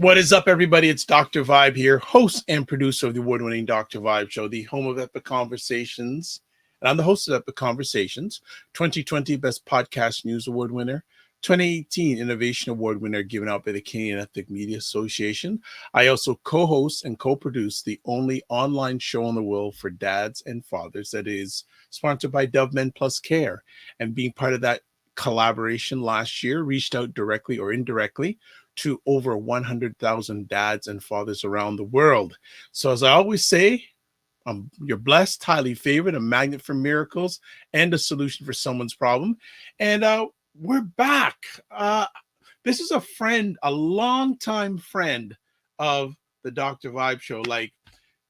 What is up, everybody? It's Dr. Vibe here, host and producer of the award-winning Dr. Vibe Show, the home of Epic Conversations. And I'm the host of Epic Conversations, 2020 Best Podcast News Award winner, 2018 Innovation Award winner given out by the Canadian Ethnic Media Association. I also co-host and co-produce the only online show in the world for dads and fathers that is sponsored by Dove Men Plus Care. And being part of that collaboration last year, reached out directly or indirectly to over 100,000 dads and fathers around the world. So as I always say, you're blessed, highly favored, a magnet for miracles, and a solution for someone's problem. And we're back. This is a friend, a longtime friend of the Dr. Vibe Show. Like,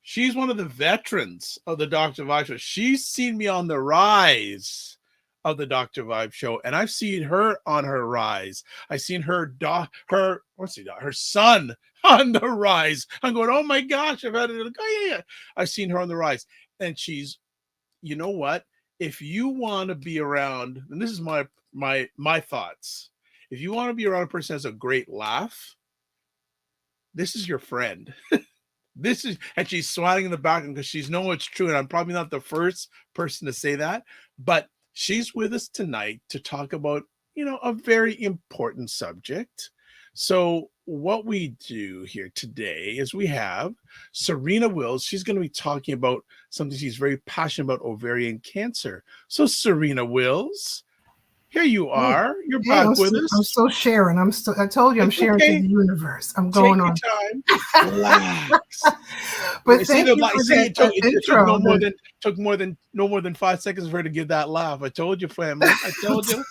she's one of the veterans of the Dr. Vibe Show. She's seen me on the rise of the Dr. Vibe Show, and I've seen her on her rise. I've seen her son on the rise. I'm going, oh my gosh, I've seen her on the rise. And she's, you know what? If you want to be around, and this is my thoughts, if you want to be around a person that has a great laugh, this is your friend. And she's smiling in the background because she's knowing it's true. And I'm probably not the first person to say that, but she's with us tonight to talk about, a very important subject. So what we do here today is we have Serena Wills. She's going to be talking about something she's very passionate about, ovarian cancer. So Serena Wills, here you are. You're back with us. I'm still sharing. I told you I'm sharing to the universe. I'm going on. Take your time. Relax. But thank you for that intro. Took no more than 5 seconds for her to give that laugh. I told you, family. I told you.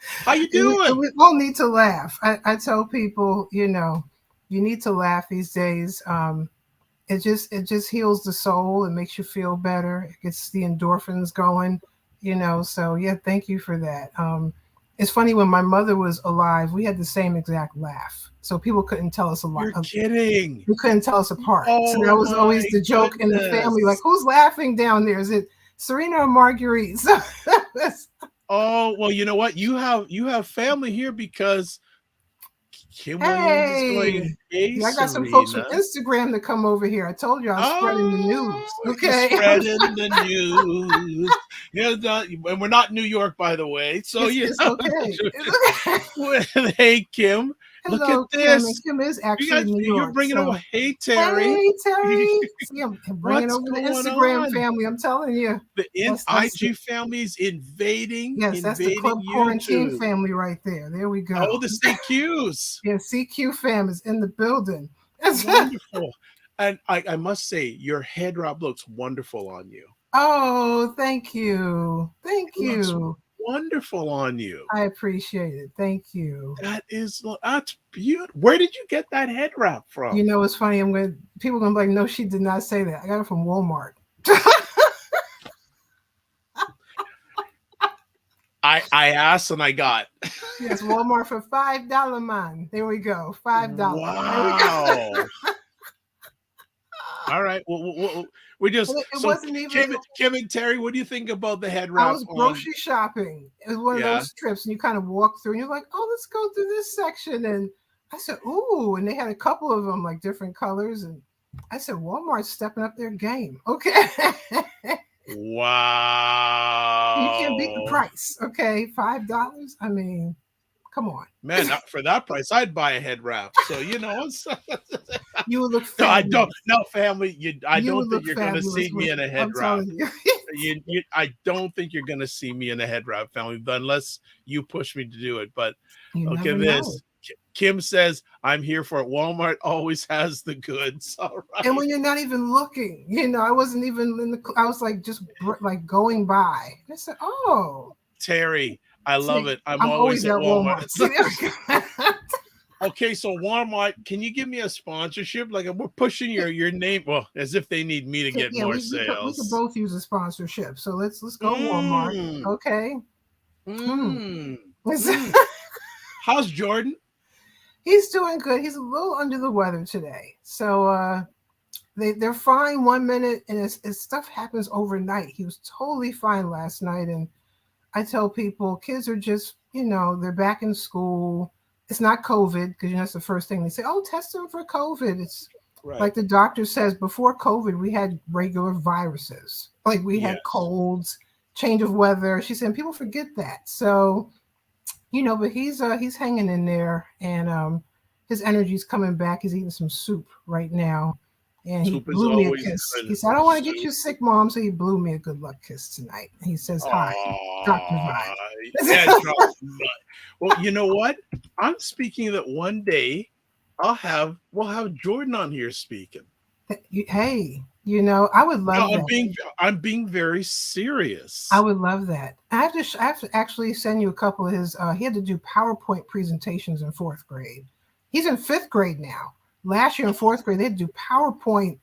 How you doing? We all need to laugh. I tell people, you need to laugh these days. It just heals the soul. It makes you feel better. It gets the endorphins going. So yeah, thank you for that. It's funny, when my mother was alive, we had the same exact laugh. So people couldn't tell us a lot. You're kidding. We couldn't tell us apart. Oh, so that was always the joke in the family. Like, who's laughing down there? Is it Serena or Marguerite? Oh, well, you know what? You have family here because Kim Williams is going, hey, I got some folks from Instagram to come over here. I told you I was spreading the news. Okay. Spreading the news. And we're not in New York, by the way. So it's okay. Hey, Kim. Hello, look at this. Kim is actually in New York. You're bringing over. Hey, Terry. Hey, Terry. See, I'm bringing over the Instagram family. I'm telling you. The IG family's invading. Yes, that's the Club Quarantine family right there. There we go. Oh, the CQs. Yeah, CQ fam is in the building. That's wonderful. And I must say, your head wrap looks wonderful on you. Oh, thank you. Thank you. Wonderful on you. I appreciate it. Thank you. That's beautiful. Where did you get that head wrap from? It's funny. People are gonna be like, no, she did not say that. I got it from Walmart. I asked and I got. Yes, Walmart for $5, man. There we go. $5. Wow. All right. Well, we just. It wasn't even. Kim and Terry, what do you think about the head wrap? I was grocery shopping. It was one of those trips, and you kind of walk through, and you're like, "Oh, let's go through this section." And I said, "Ooh!" And they had a couple of them, like different colors. And I said, "Walmart's stepping up their game." Okay. Wow. You can't beat the price. Okay, $5. I mean, come on, man. For that price, I'd buy a head wrap. So you would look. No, I don't. No, family. I don't think you're going to see me in a head wrap. I don't think you're going to see me in a head wrap, family, unless you push me to do it. But look at this. Kim says, "I'm here for it. Walmart always has the goods." All right. And when you're not even looking, I wasn't even I was like just like going by. And I said, "Oh, Terry, I love it. I'm always at Walmart." Okay, so Walmart, can you give me a sponsorship? Like, we're pushing your name, well, as if they need me to get more sales. We could both use a sponsorship. So let's go Walmart. Okay. How's Jordan? He's doing good. He's a little under the weather today. So they're fine 1 minute, and as stuff happens overnight. He was totally fine last night. And I tell people, kids are just, they're back in school. it's not COVID, because that's the first thing they say. Oh, test them for COVID. It's Right. like the doctor says, before COVID, we had regular viruses. Like we had Yes. colds, change of weather. She said people forget that. So, but he's hanging in there, and his energy's coming back. He's eating some soup right now. And he Soup is blew me a always kiss. good. He said, I don't want to get Soup. you sick, Mom. So he blew me a good luck kiss tonight. He says, hi, Dr. Vryte. Yeah, drop the nut. Well, you know what? I'm speaking that one day we'll have Jordan on here speaking. Hey, I would love that. I'm being very serious. I would love that. I have to actually send you a couple of his. He had to do PowerPoint presentations in 4th grade. He's in 5th grade now. Last year in 4th grade, they had to do PowerPoint,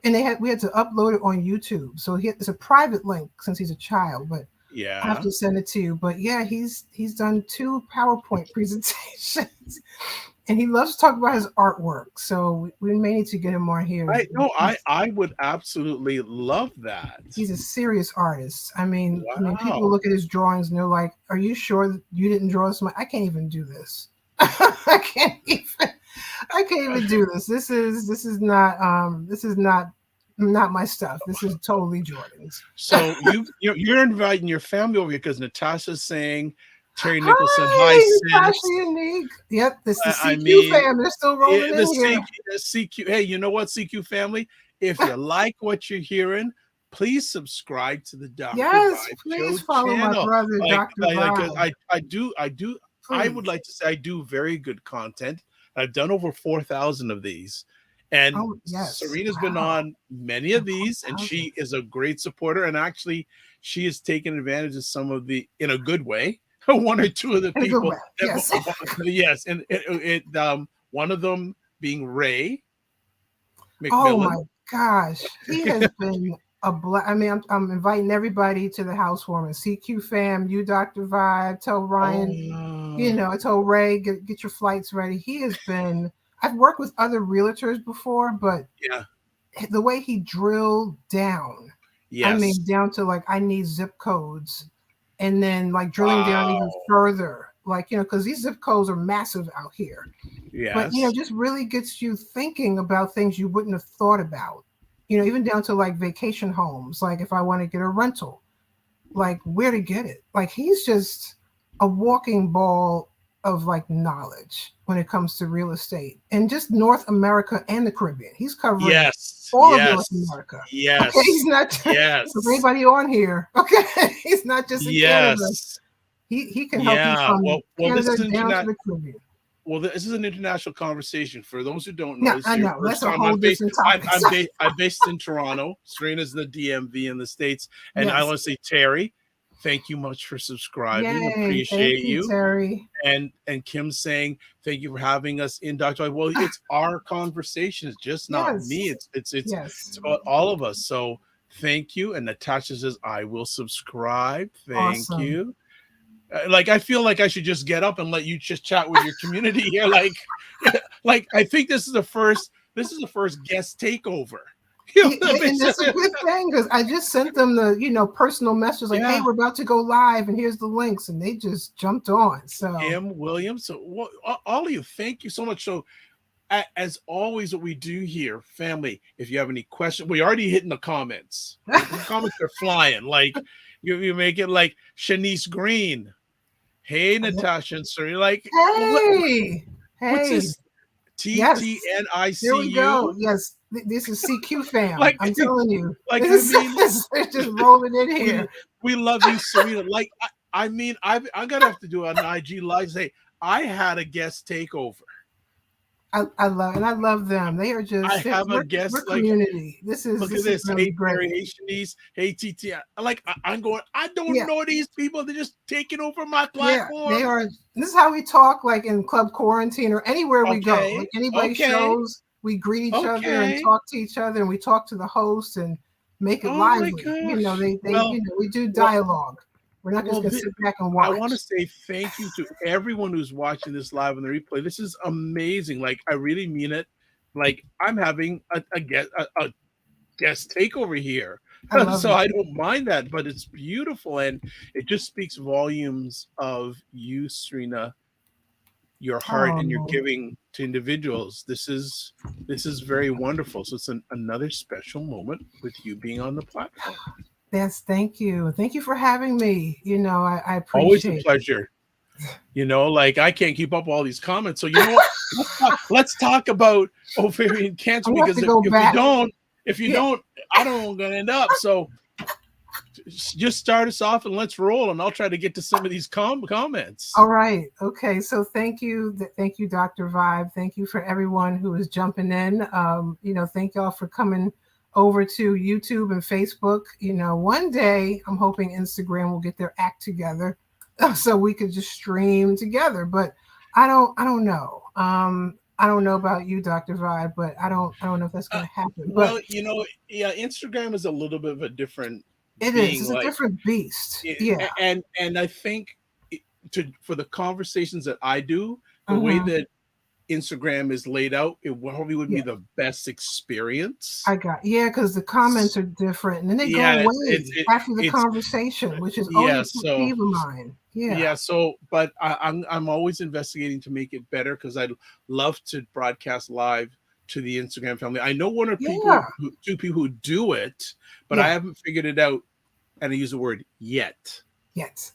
and we had to upload it on YouTube. So it's a private link since he's a child, but yeah, I have to send it to you. But yeah, he's done 2 PowerPoint presentations, and he loves to talk about his artwork. So we may need to get him on here. I would absolutely love that. He's a serious artist. I mean, Wow. People look at his drawings and they're like, "Are you sure that you didn't draw this?" I can't even do this. I can't even do this. This is not my stuff. This is totally Jordan's. So you're inviting your family over here because Natasha's saying Terry Nicholson, hi, Natasha Unique. Yep, this is the CQ fam. They're still rolling in here. CQ. Hey, you know what, CQ family? If you like what you're hearing, please subscribe to the Dr. Yes, Vibe please Show follow channel. my brother, Dr. Vibe. I do. I would like to say I do very good content. I've done over 4,000 of these. And Serena's been on many of these, and she is a great supporter. And actually, she has taken advantage of some of the, in a good way, 1 or 2 of the people. Yes. Yes. And one of them being Ray McMillan. Oh my gosh. He has been I'm inviting everybody to the housewarming. CQ fam, you Dr. Vibe, tell Ryan, I told Ray, get your flights ready. He has been, I've worked with other realtors before, but the way he drilled down, down to like, I need zip codes, and then like drilling down even further, like, because these zip codes are massive out here. Yes. But, just really gets you thinking about things you wouldn't have thought about. Even down to like vacation homes, like if I want to get a rental, like where to get it. Like he's just a walking ball of like knowledge when it comes to real estate and just North America and the Caribbean. He's covering all of North America. Yes. Okay, he's not for anybody on here. Okay. He's not just in Canada. He can help you from Canada down to the Caribbean. Well, this is an international conversation. For those who don't know, I know. That's a whole different topic. I'm based in Toronto. Serena's in the DMV in the States. And I want to say, Terry, thank you much for subscribing. Yay, appreciate you. Terry. And Kim saying, thank you for having us in Dr. Well, it's our conversation. It's just not me. It's about all of us. So thank you. And Natasha says, I will subscribe. Thank you. Like I feel like I should just get up and let you just chat with your community here. Like I think this is the first guest takeover. And that's a good thing because I just sent them the personal messages like, hey, we're about to go live and here's the links, and they just jumped on. So Kim Williams, so all of you, thank you so much. So as always, what we do here, family, if you have any questions, we already hitting the comments. The comments are flying. Like you make it like Shanice Green. Hey, Natasha and Serena. Like, what's this? TTNICU. Here we go. Yes, this is CQ fam. I'm telling you. Like, they're just rolling in here. We love you, Serena. Like, I'm gonna have to do an IG live. Say, I had a guest takeover. I love them. They are just. I have a guest like community. This is. Look this at this. Is really hey, great. Hey, Shanice. Hey, TT. Like I'm going. I don't know these people. They're just taking over my platform. Yeah, they are. This is how we talk, like in Club Quarantine or anywhere we go. Like anybody shows, we greet each other and talk to each other, and we talk to the host and make it lively. We do dialogue. We're not just going to sit back and watch. I want to say thank you to everyone who's watching this live on the replay. This is amazing. Like, I really mean it. Like, I'm having a guest takeover here. So I don't mind that, but it's beautiful. And it just speaks volumes of you, Serena, your heart and your Oh, giving to individuals. This is very wonderful. So it's another special moment with you being on the platform. yes, thank you. Thank you for having me. I Always a appreciate it. pleasure. Like I can't keep up all these comments. So you know what? Let's talk about ovarian cancer, I'm gonna have because to go back. if you Yeah. don't, I don't know where I'm gonna end up. So just start us off and let's roll, and I'll try to get to some of these comments. All right. Okay. So thank you. Thank you, Dr. Vibe. Thank you for everyone who is jumping in. Thank y'all for coming over to YouTube and Facebook. One day I'm hoping Instagram will get their act together so we could just stream together. But I don't know. I don't know about you, Dr. Vibe, but I don't know if that's going to happen. Well, But yeah, Instagram is a little bit of a different it is. being, It's a like, different beast. Yeah. and I think for the conversations that I do, the way Hmm. that Instagram is laid out, it probably would be Yeah. the best experience. Because the comments are different, and then they go Yeah, away after the it's conversation, which is always yeah. a pet peeve of mine. Yeah. Yeah, so but I'm always investigating to make it better, because I'd love to broadcast live to the Instagram family. I know Yeah. two people who do it, but I Yeah. haven't figured it out, and I use the word yet. Yes.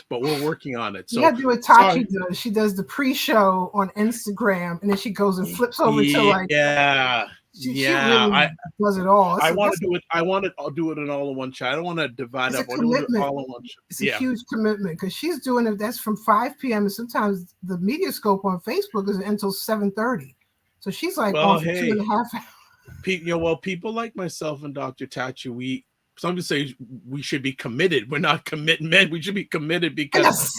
But we're working on it. You So gotta do what sorry. Tachi does. She does the pre-show on Instagram, and then she goes and flips over to, like, Yeah, she yeah. really does it all. I want to do it. I'll do it in all in one shot. I don't want to divide It's a up. I'll do it commitment. all in one shot. It's a Yeah. huge commitment because she's doing it. That's from 5 p.m. and sometimes the media scope on Facebook is until 7:30. So she's like on Well, for 2.5 hours. people like myself and Dr. Tachi, some would say we should be committed. We're not commitment. We should be committed, because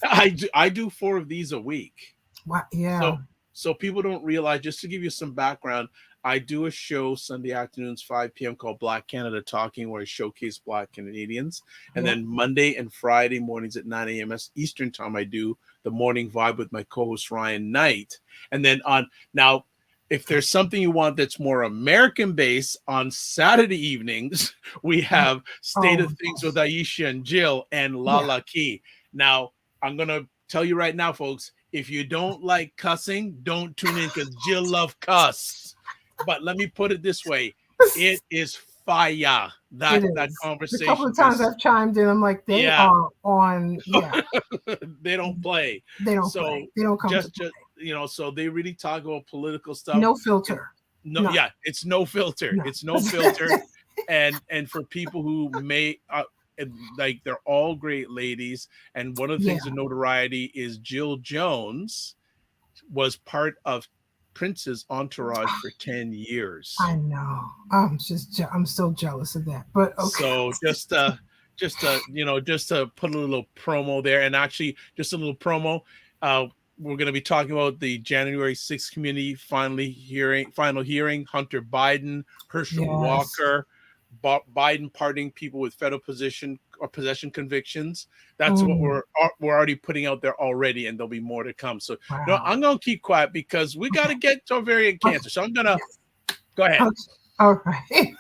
I do 4 of these a week. Wow, yeah. So people don't realize, just to give you some background, I do a show Sunday afternoons, 5 p.m. called Black Canada Talking, where I showcase Black Canadians. And then Monday and Friday mornings at 9 a.m. Eastern time, I do the Morning Vibe with my co-host Ryan Knight. And then now, if there's something you want that's more American-based, on Saturday evenings, we have State of Things with Aisha and Jill and Lala Key. Now, I'm going to tell you right now, folks, if you don't like cussing, don't tune in, because Jill loves cuss. But let me put it this way. It is fire, that conversation. A couple of times I've chimed in. I'm like, they are on, they don't play. They don't play. They don't come to play. So they really talk about political stuff. No filter. It's no filter. No. It's no filter. And for people who may like, they're all great ladies. And one of the things of notoriety is Jill Jones was part of Prince's entourage for 10 years. I know. I'm still jealous of that. But okay. So just to put a little promo there, and actually just a little promo. We're going to be talking about the January 6th community final hearing. Hunter Biden, Herschel Walker, Biden pardoning people with federal possession convictions. That's what we're already putting out there already, and there'll be more to come. So I'm going to keep quiet, because we got to get to ovarian cancer. So I'm going to go ahead. Okay. All right.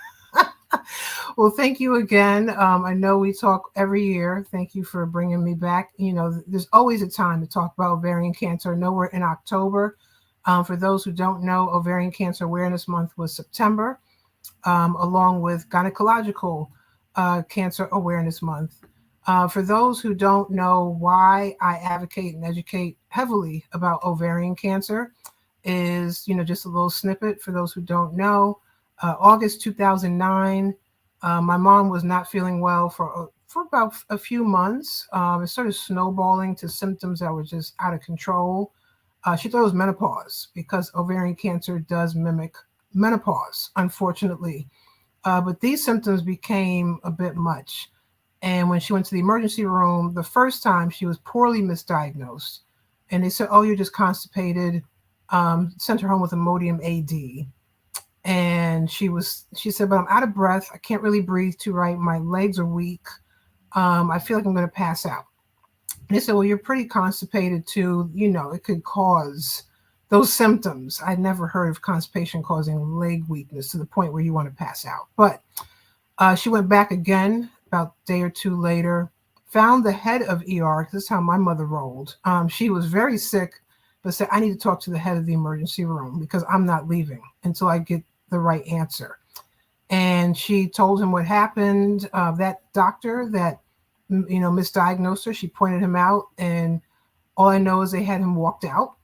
Well, thank you again. I know we talk every year. Thank you for bringing me back. There's always a time to talk about ovarian cancer. I know we're in October. For those who don't know, Ovarian Cancer Awareness Month was September, along with Gynecological Cancer Awareness Month. For those who don't know why I advocate and educate heavily about ovarian cancer, is, just a little snippet for those who don't know. August 2009, my mom was not feeling well for about a few months. It started snowballing to symptoms that were just out of control. She thought it was menopause, because ovarian cancer does mimic menopause, unfortunately. But these symptoms became a bit much. And when she went to the emergency room, the first time, she was poorly misdiagnosed. And they said, oh, you're just constipated. Sent her home with Imodium AD. And she said, but I'm out of breath. I can't really breathe too right. My legs are weak. I feel like I'm going to pass out. And they said, well, you're pretty constipated too. It could cause those symptoms. I'd never heard of constipation causing leg weakness to the point where you want to pass out. But she went back again about a day or two later, found the head of ER. This is how my mother rolled. She was very sick, but said, I need to talk to the head of the emergency room because I'm not leaving until I get the right answer. And she told him what happened. That doctor that, misdiagnosed her, she pointed him out. And all I know is they had him walked out.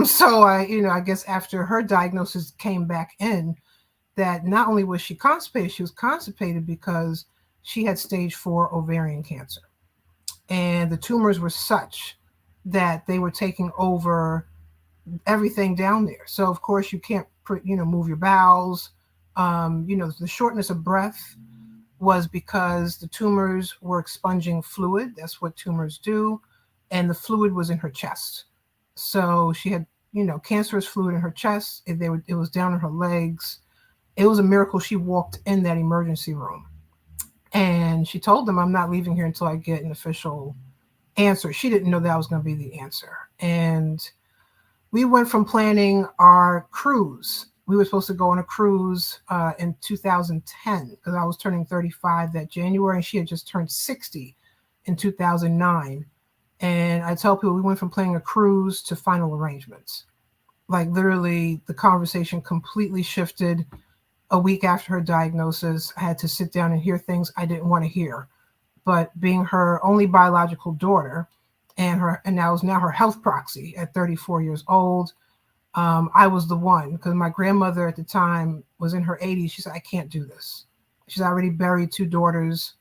So I guess after her diagnosis came back in, that not only was she was constipated because she had stage 4 ovarian cancer. And the tumors were such that they were taking over everything down there. So of course you can't, move your bowels. The shortness of breath was because the tumors were expunging fluid. That's what tumors do. And the fluid was in her chest. So she had, cancerous fluid in her chest. It was down in her legs. It was a miracle she walked in that emergency room. And she told them, I'm not leaving here until I get an official answer. She didn't know that was going to be the answer. And we went from planning our cruise. We were supposed to go on a cruise in 2010 because I was turning 35 that January, and she had just turned 60 in 2009. And I tell people we went from planning a cruise to final arrangements. Like literally the conversation completely shifted. A week after her diagnosis, I had to sit down and hear things I didn't want to hear. But being her only biological daughter, and I was now her health proxy at 34 years old, I was the one, because my grandmother at the time was in her 80s. She said, I can't do this. She's already buried 2 daughters.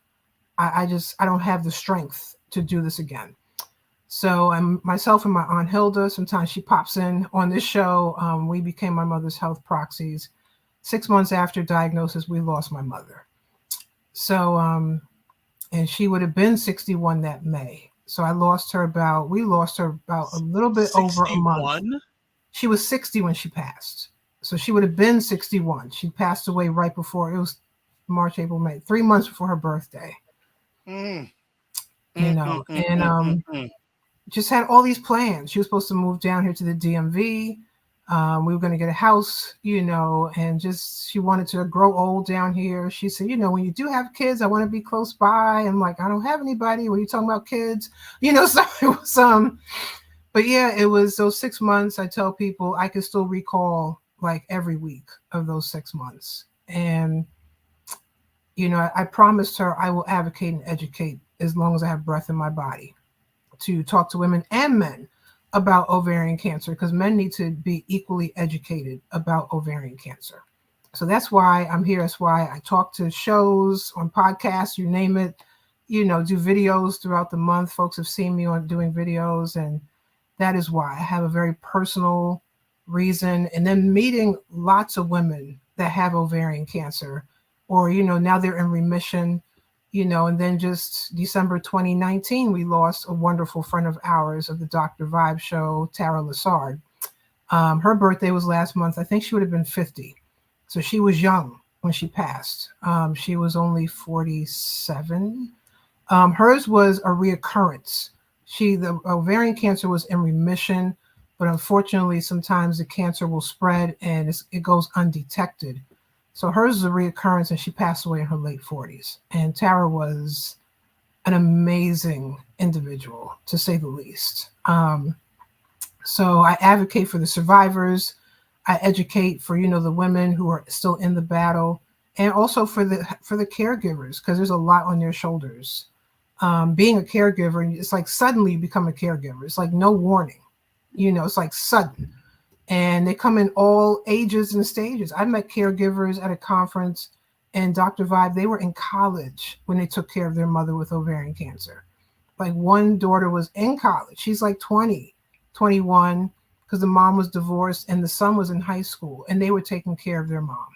I don't have the strength to do this again. So myself and my Aunt Hilda, sometimes she pops in on this show. We became my mother's health proxies. 6 months after diagnosis, we lost my mother. So, and she would have been 61 that May. So we lost her about a little bit 61? Over a month. She was 60 when she passed. So she would have been 61. She passed away right before, it was March, April, May, 3 months before her birthday. Just had all these plans. She was supposed to move down here to the DMV. We were going to get a house, and just she wanted to grow old down here. She said, when you do have kids, I want to be close by. I'm like, I don't have anybody. When you talking about kids, so it was but yeah, it was those 6 months. I tell people I can still recall like every week of those 6 months. And, I promised her I will advocate and educate as long as I have breath in my body to talk to women and men about ovarian cancer, because men need to be equally educated about ovarian cancer. So that's why I'm here. That's why I talk to shows, on podcasts, you name it, do videos throughout the month. Folks have seen me on doing videos, and that is why I have a very personal reason. And then meeting lots of women that have ovarian cancer, or, now they're in remission. And then just December 2019, we lost a wonderful friend of ours of the Dr. Vibe show, Tara Lassard. Her birthday was last month. I think she would have been 50. So she was young when she passed. She was only 47. Hers was a reoccurrence. The ovarian cancer was in remission, but unfortunately, sometimes the cancer will spread and it goes undetected. So hers is a reoccurrence, and she passed away in her late 40s. And Tara was an amazing individual, to say the least. So I advocate for the survivors. I educate for, the women who are still in the battle, and also for the caregivers, because there's a lot on their shoulders. Being a caregiver, it's like suddenly you become a caregiver. It's like no warning, it's like sudden. And they come in all ages and stages. I met caregivers at a conference, and Dr. Vibe, they were in college when they took care of their mother with ovarian cancer. Like one daughter was in college. She's like 20, 21, because the mom was divorced and the son was in high school, and they were taking care of their mom.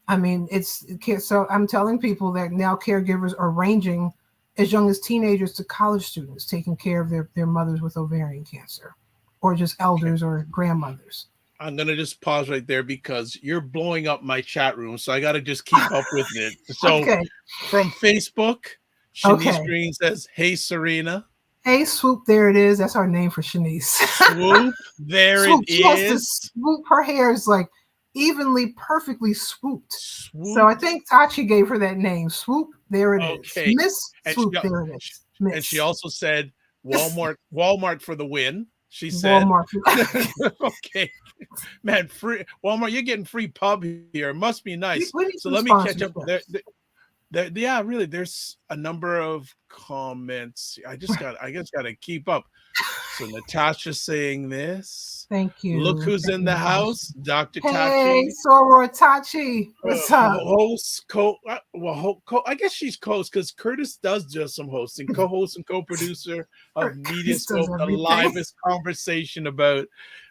I mean, so I'm telling people that now caregivers are ranging as young as teenagers to college students taking care of their mothers with ovarian cancer, or just elders or grandmothers. I'm going to just pause right there because you're blowing up my chat room. So I got to just keep up with it. So from Facebook, Shanice Green says, hey, Serena. Hey, Swoop. There it is. That's our name for Shanice. Swoop. There Swoop. It is. She has to swoop. Her hair is like evenly, perfectly swooped. Swoop. So I think Tachi gave her that name. Swoop. There it is. Miss Swoop. There it is. And she Miss also said Walmart for the win. She said, Walmart. okay, man, free Walmart, you're getting free pub here. It must be nice. We need So some let me catch up. sponsorships. Yeah, really, there's a number of comments. I just got to keep up. So Natasha's saying this. Thank Look you. who's in the house, Dr. Hey, Tachi. Soror Tachi. What's up? Host, I guess she's co-host because Curtis does just some hosting, co-host and co-producer of Media Scope, the livest conversation about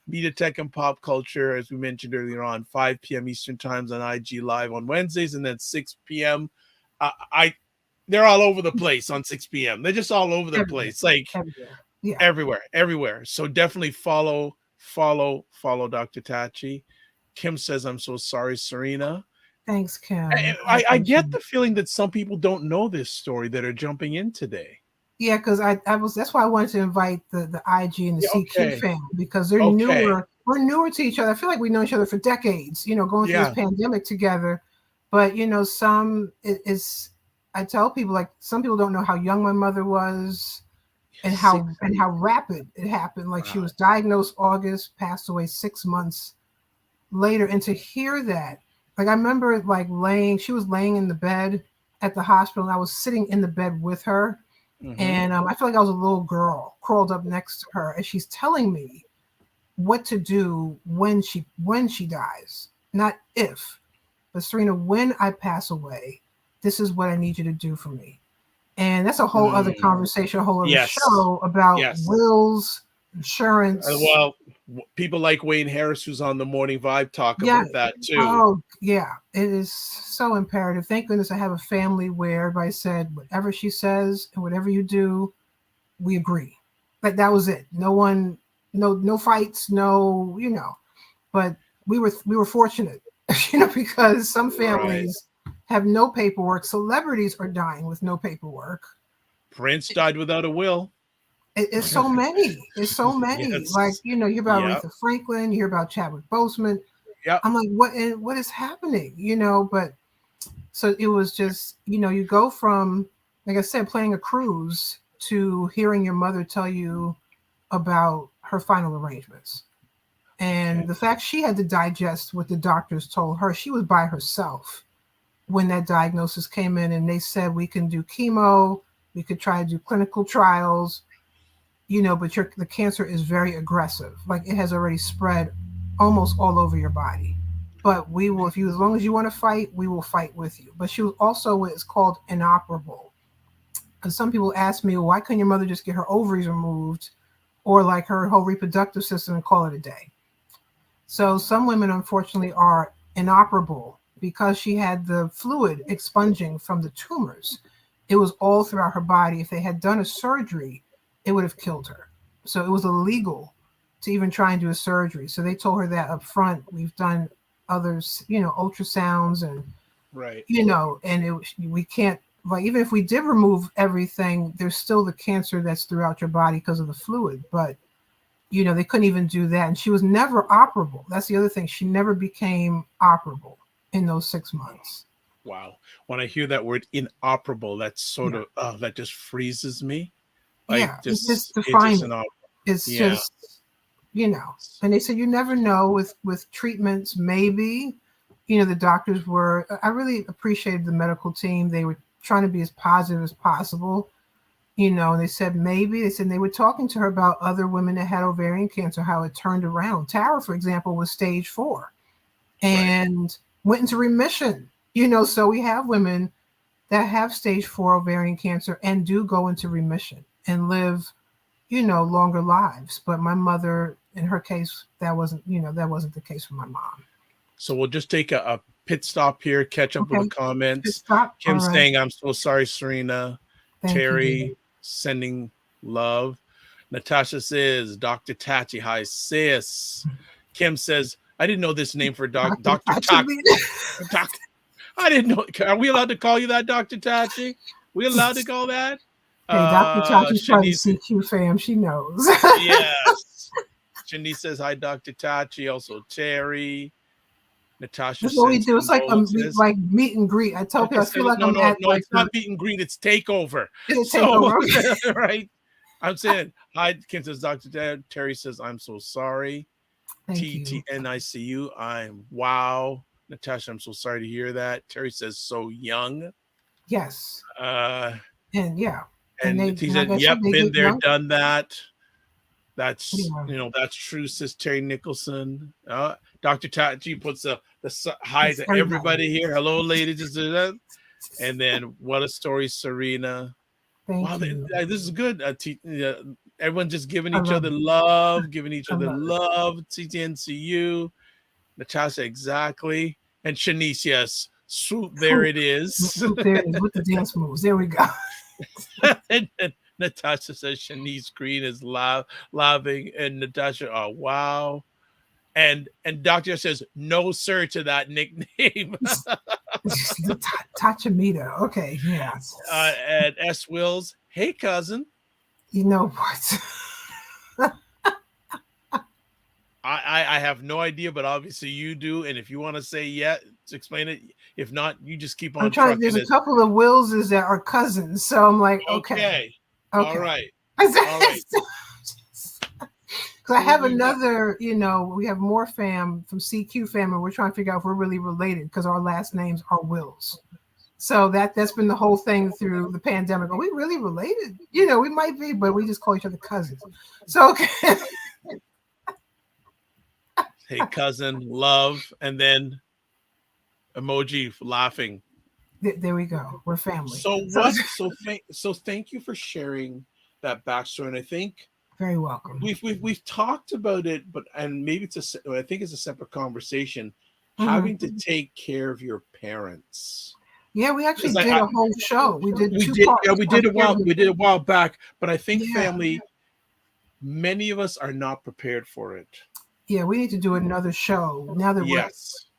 media tech and pop culture, as we mentioned earlier on, 5 p.m. Eastern Times on IG Live on Wednesdays, and then 6 p.m. They're all over the place on 6 p.m. They're just all over the place, like everywhere. So definitely follow Dr. Tachi. Kim says, I'm so sorry, Serena. Thanks, Kim. I get the feeling that some people don't know this story that are jumping in today. Yeah, because that's why I wanted to invite the IG and the CQ family, because they're newer. We're newer to each other. I feel like we've known each other for decades, going through this pandemic together. But I tell people, like, some people don't know how young my mother was and how rapid it happened. Like, she was diagnosed August, passed away 6 months later. And to hear that, like, I remember she was laying in the bed at the hospital, and I was sitting in the bed with her. Mm-hmm. And I feel like I was a little girl crawled up next to her, and she's telling me what to do when she dies, not if, but Serena, when I pass away, this is what I need you to do for me. And that's a whole other conversation, a whole other show about wills, insurance. Well, people like Wayne Harris, who's on the Morning Vibe, talk about that too. Oh, yeah. It is so imperative. Thank goodness I have a family where everybody said, whatever she says and whatever you do, we agree. Like, that was it. No one, no fights, but we were fortunate, because some families have no paperwork. Celebrities are dying with no paperwork. Prince died without a will. It's so many. It's so many. Yes. Like, you hear about Aretha Franklin, you hear about Chadwick Boseman. Yeah. I'm like, what is happening? But so it was just, you go from, like I said, playing a cruise to hearing your mother tell you about her final arrangements. And the fact she had to digest what the doctors told her. She was by herself when that diagnosis came in, and they said, we can do chemo, we could try to do clinical trials, but the cancer is very aggressive. Like, it has already spread almost all over your body. But we will, as long as you want to fight, we will fight with you. But she was also what is called inoperable. And some people ask me, well, why couldn't your mother just get her ovaries removed, or like her whole reproductive system, and call it a day? So some women, unfortunately, are inoperable because she had the fluid expunging from the tumors. It was all throughout her body. If they had done a surgery, it would have killed her. So it was illegal to even try and do a surgery. So they told her that up front. We've done others, ultrasounds and, and we can't, like, even if we did remove everything, there's still the cancer that's throughout your body because of the fluid. But, they couldn't even do that. And she was never operable. That's the other thing. She never became operable in those 6 months. Wow. When I hear that word inoperable, that's sort of, that just freezes me. Like, it's just defining. It's just, and they said, you never know with treatments, maybe, the doctors I really appreciated the medical team. They were trying to be as positive as possible, and they said, they were talking to her about other women that had ovarian cancer, how it turned around. Tara, for example, was stage 4 and went into remission, so we have women that have stage 4 ovarian cancer and do go into remission and live, longer lives. But my mother, in her case, that wasn't the case for my mom. So we'll just take a pit stop here, catch up with the comments. Kim saying, I'm so sorry, Serena. Thank Terry you. Sending love. Natasha says, Dr. Tachi, hi, sis. Kim says, I didn't know this name for Dr. Tachi. I didn't know. Are we allowed to call you that, Dr. Tachi? We allowed to call that? Hey, Dr. Tachi's part of CQ fam. She knows. Yes. Shanice says, hi, Dr. Tachi. Also, Terry. Natasha That's what we sends do. It's like condolences. like meet and greet. I tell people I feel like No, I'm no, at no. like It's not meet and greet. It's takeover. a So, takeover. Okay. right. I'm saying hi. Kim says, Dr. Dad. Terry says, I'm so sorry. Thank you. TTNICU. I'm wow. Natasha, I'm so sorry to hear that. Terry says, so young. Yes. Uh, And yeah. And and they, he like said, I yep, said, they been get there, younger. done that. That's, Yeah. that's true, says Terry Nicholson. Dr. Tachi puts the hi It's to everybody. everybody here. Hello, ladies. And then what a story, Serena. Wow, Thank you. this is good. Everyone just giving I each love other it. love, giving each I other love it. love. TTNCU, Natasha, exactly. And Shanice, yes. Swoop, there Swoop. it is. Swoop, there it is with the dance moves. There we go. and Natasha says Shanice Green is laughing. And Natasha, oh, wow. And Doctor says, no, sir, to that nickname. Tachamita. Okay, yeah. And S. Wills, hey, cousin. You know what? I have no idea, but obviously you do. And if you want to say yeah, explain it. If not, you just keep on I'm trying. trucking There's a it. couple of Willses that are cousins, so I'm like, okay. All right. Because All right. I have another, we have more fam from CQ family. We're trying to figure out if we're really related because our last names are Wills. So that's been the whole thing through the pandemic. Are we really related? We might be, but we just call each other cousins. So, okay. Hey, cousin, love, and then emoji laughing. There we go. We're family. So thank you for sharing that backstory. And I think very welcome. We've talked about it, and maybe I think it's a separate conversation. Having to take care of your parents. Yeah, we actually did a whole show. We did two parts. Yeah, we did a while back, but I think family, many of us are not prepared for it. Yeah, we need to do another show now that we're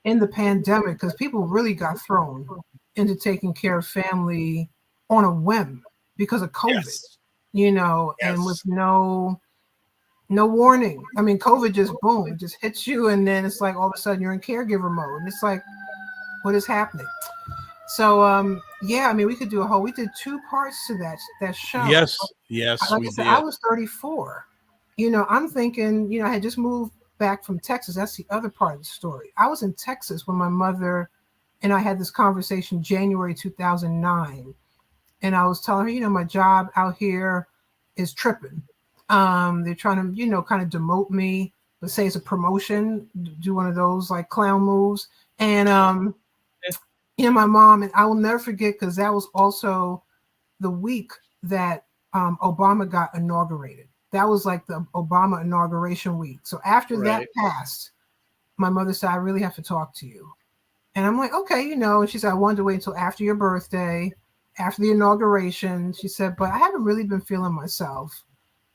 in the pandemic, because people really got thrown into taking care of family on a whim because of COVID, and with no warning. I mean, COVID just boom, it just hits you, and then it's like all of a sudden you're in caregiver mode, and it's like, what is happening? So, we could do we did 2 parts to that show. Yes, like I said, I was 34. I'm thinking, I had just moved back from Texas. That's the other part of the story. I was in Texas when my mother and I had this conversation January 2009. And I was telling her, my job out here is tripping. They're trying to, kind of demote me, but say it's a promotion, do one of those like clown moves. And, my mom, and I will never forget, because that was also the week that Obama got inaugurated. That was like the Obama inauguration week. So after that passed, my mother said, I really have to talk to you. And I'm like, okay, and she said, I wanted to wait until after your birthday, after the inauguration. She said, but I haven't really been feeling myself.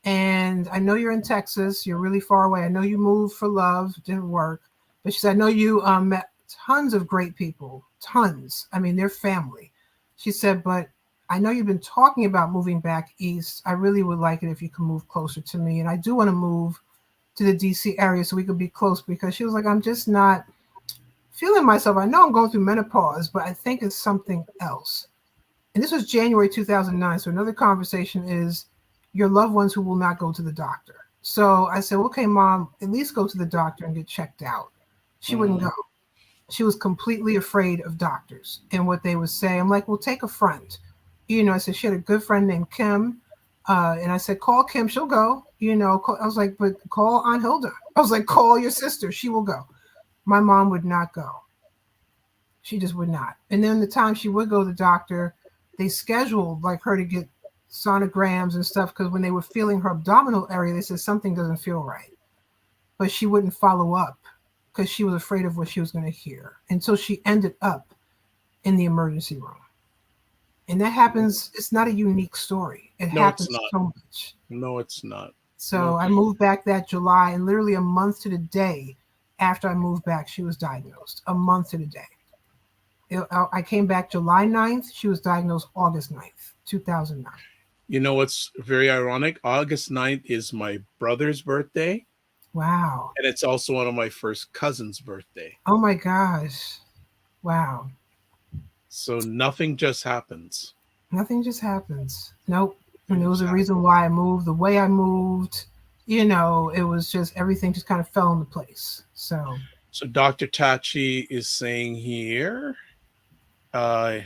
And I know you're in Texas. You're really far away. I know you moved for love. It didn't work. But she said, I know you met tons of great people. Tons. I mean, they're family. She said, but I know you've been talking about moving back east. I really would like it if you can move closer to me. And I do want to move to the DC area so we could be close, because she was like, I'm just not feeling myself. I know I'm going through menopause, but I think it's something else. And this was January 2009. So another conversation is your loved ones who will not go to the doctor. So I said, okay, Mom, at least go to the doctor and get checked out. She wouldn't go. She was completely afraid of doctors and what they would say. I'm like, well, take a friend. I said, she had a good friend named Kim. And I said, call Kim, she'll go. I was like, but call Aunt Hilda. I was like, call your sister, she will go. My mom would not go. She just would not. And then the time she would go to the doctor, they scheduled like her to get sonograms and stuff, because when they were feeling her abdominal area, they said something doesn't feel right. But she wouldn't follow up because she was afraid of what she was going to hear. And so she ended up in the emergency room. And that happens. It's not a unique story. It happens so much. No, it's not. So I moved back that July, and literally a month to the day after I moved back, she was diagnosed. A month to the day. I came back July 9th. She was diagnosed August 9th, 2009. What's very ironic? August 9th is my brother's birthday. Wow. And it's also one of my first cousin's birthday. Oh my gosh. Wow. So nothing just happens. Nothing just happens. Nope. And Nothing there was just a reason happens. why I moved the way I moved. It was just everything just kind of fell into place. So, So Dr. Tachi is saying here, uh,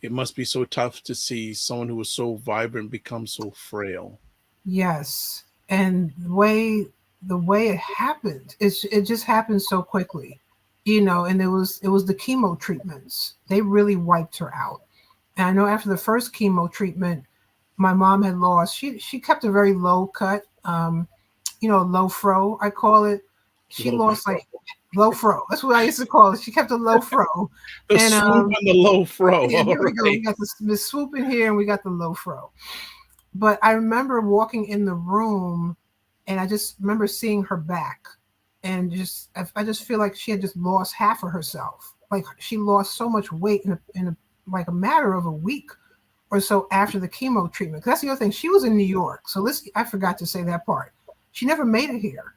it must be so tough to see someone who was so vibrant become so frail. yes. And the way it happened, it just happened so quickly. And it was the chemo treatments. They really wiped her out. And I know after the first chemo treatment, my mom had lost. She kept a very low cut, low fro, I call it. She Low lost fro. like low fro. That's what I used to call it. She kept a low fro. The And swoop and the low fro. yeah, All there we go. We right. got the swoop in here and we got the low fro. But I remember walking in the room and I just remember seeing her back. And I just feel like she had just lost half of herself. Like she lost so much weight in like a matter of a week or so after the chemo treatment. 'Cause that's the other thing. She was in New York. So I forgot to say that part. She never made it here.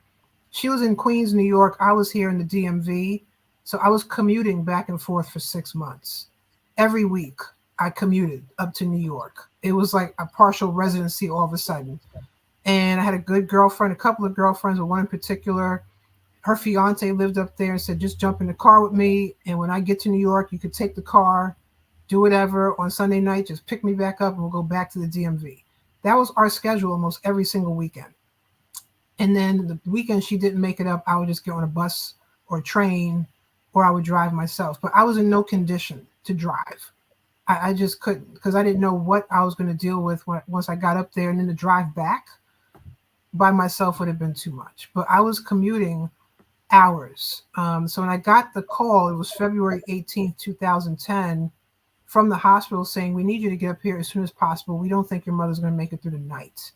She was in Queens, New York. I was here in the DMV. So I was commuting back and forth for 6 months. Every week I commuted up to New York. It was like a partial residency all of a sudden. And I had a good girlfriend, a couple of girlfriends, but one in particular. Her fiance lived up there and said, just jump in the car with me. And when I get to New York, you could take the car, do whatever on Sunday night, just pick me back up and we'll go back to the DMV. That was our schedule almost every single weekend. And then the weekend she didn't make it up, I would just get on a bus or a train or I would drive myself. But I was in no condition to drive. I just couldn't because I didn't know what I was going to deal with once I got up there. And then the drive back by myself would have been too much. But I was commuting hours. So when I got the call, it was February 18th, 2010, from the hospital saying, we need you to get up here as soon as possible. We don't think your mother's going to make it through the night.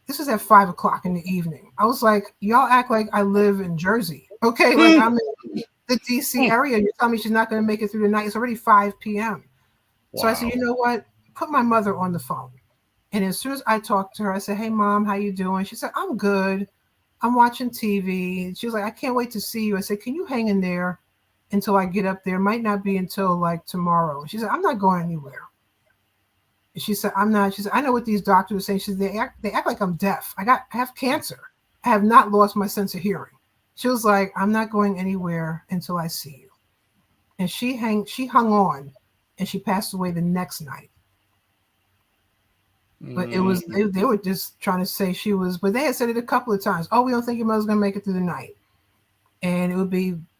This is at 5 o'clock in the evening. I was like, y'all act like I live in Jersey. Okay, like I'm in the DC area. You're telling me she's not going to make it through the night. It's already 5 p.m. Wow. So I said, you know what? Put my mother on the phone. And as soon as I talked to her, I said, hey, Mom, how you doing? She said, I'm good. I'm watching TV. She was like, I can't wait to see you. I said, can you hang in there until I get up there? It might not be until like tomorrow. She said, I'm not going anywhere. She said, I'm not. She said, I know what these doctors are saying. She said, they act like I'm deaf. I have cancer. I have not lost my sense of hearing. She was like, I'm not going anywhere until I see you. And she hung on and she passed away the next night. But it was they were just trying to say she was, but they had said it a couple of times. Oh, we don't think your mother's gonna make it through the night. And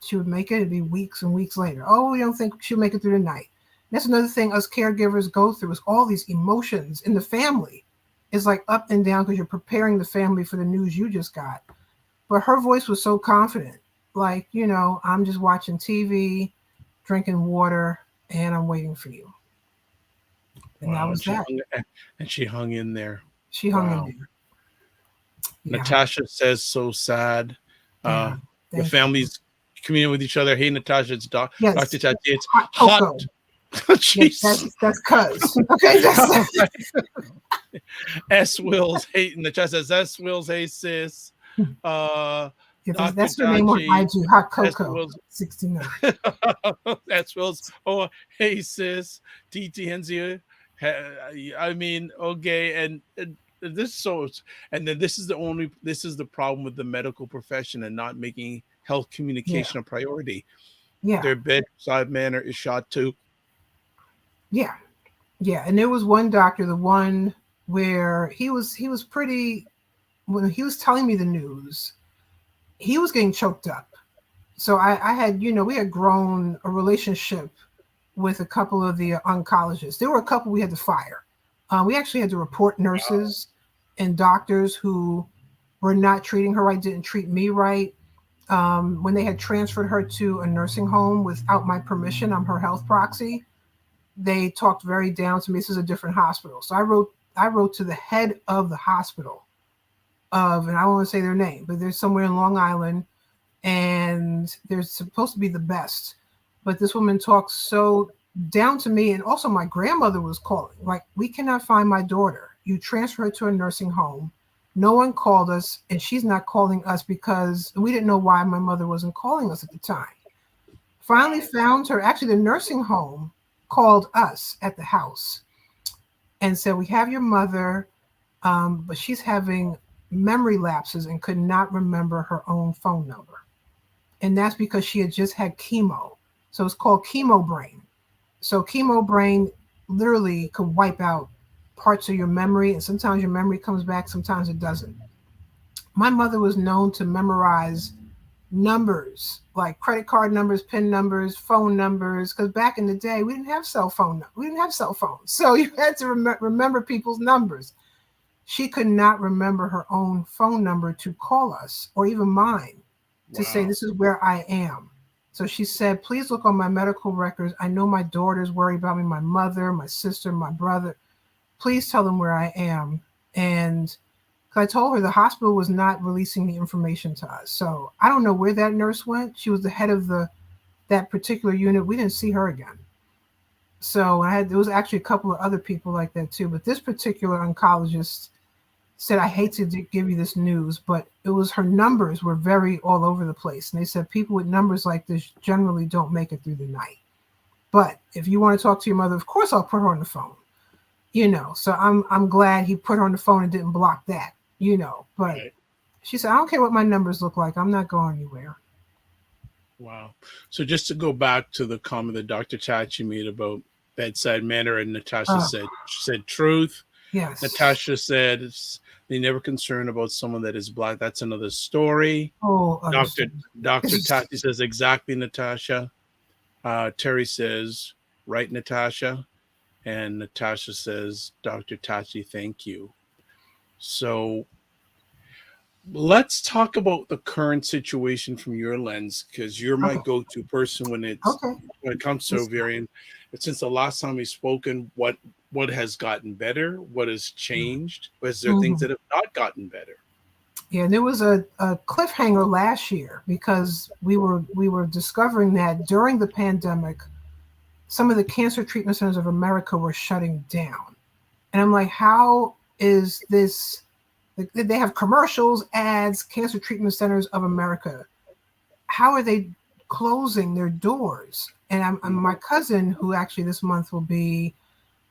she would make it, it'd be weeks and weeks later. Oh, we don't think she'll make it through the night. That's another thing us caregivers go through is all these emotions in the family. It's like up and down because you're preparing the family for the news you just got. But her voice was so confident. Like, I'm just watching TV, drinking water, and I'm waiting for you. And wow. that was that. And she hung in there. She hung in there. Yeah. Natasha says, so sad. The families communing with each other. Hey, Natasha, it's Dr. Tachi. It's hot. Yes, that's cuz. Okay, S. Wills. Hey, Natasha says, S. Wills. Hey, sis. That's her name on IG. Hot Cocoa 69. S. Wills. Oh, hey, sis. TT Hensia. I mean, okay, and this and then this is the problem with the medical profession and not making health communication a priority. Yeah, their bedside manner is shot too. Yeah, and there was one doctor, the one where he was pretty. When he was telling me the news, he was getting choked up. So I had, we had grown a relationship with a couple of the oncologists. There were a couple we had to fire. We actually had to report nurses and doctors who were not treating her right, didn't treat me right. When they had transferred her to a nursing home without my permission, I'm her health proxy. They talked very down to me. This is a different hospital. So I wrote to the head of the hospital and I don't want to say their name, but they're somewhere in Long Island and they're supposed to be the best. But this woman talks so down to me. And also my grandmother was calling, like, we cannot find my daughter. You transfer her to a nursing home. No one called us, and she's not calling us because we didn't know why my mother wasn't calling us at the time. Finally found her. Actually, the nursing home called us at the house and said, we have your mother, but she's having memory lapses and could not remember her own phone number. And that's because she had just had chemo. So it's called chemo brain. So chemo brain literally could wipe out parts of your memory, and sometimes your memory comes back, sometimes it doesn't. My mother was known to memorize numbers, like credit card numbers, PIN numbers, phone numbers, because back in the day we didn't have cell phones, so you had to remember people's numbers. She could not remember her own phone number to call us, or even mine, to say this is where I am. So she said, please look on my medical records. I know my daughter's worried about me, my mother, my sister, my brother. Please tell them where I am. And I told her the hospital was not releasing the information to us. So I don't know where that nurse went. She was the head of that particular unit. We didn't see her again. So there was actually a couple of other people like that too. But this particular oncologist said, I hate to give you this news, but it was her numbers were very all over the place. And they said people with numbers like this generally don't make it through the night. But if you want to talk to your mother, of course I'll put her on the phone. So I'm glad he put her on the phone and didn't block that, but she said, I don't care what my numbers look like. I'm not going anywhere. Wow. So just to go back to the comment that Dr. Tachi made about bedside manner, and Natasha said truth. Yes. Natasha said they never concern about someone that is Black. That's another story. Oh, Dr. Tachi says exactly, Natasha. Terry says, right, Natasha. And Natasha says, Dr. Tachi, thank you. So let's talk about the current situation from your lens, because you're my go-to person when it comes to ovarian. Since the last time we've spoken, what has gotten better? What has changed? Was there things that have not gotten better? Yeah, there was a cliffhanger last year because we were discovering that during the pandemic, some of the cancer treatment centers of America were shutting down. And I'm like, how is this? They have commercials, ads, cancer treatment centers of America. How are they closing their doors? And my cousin, who actually this month will be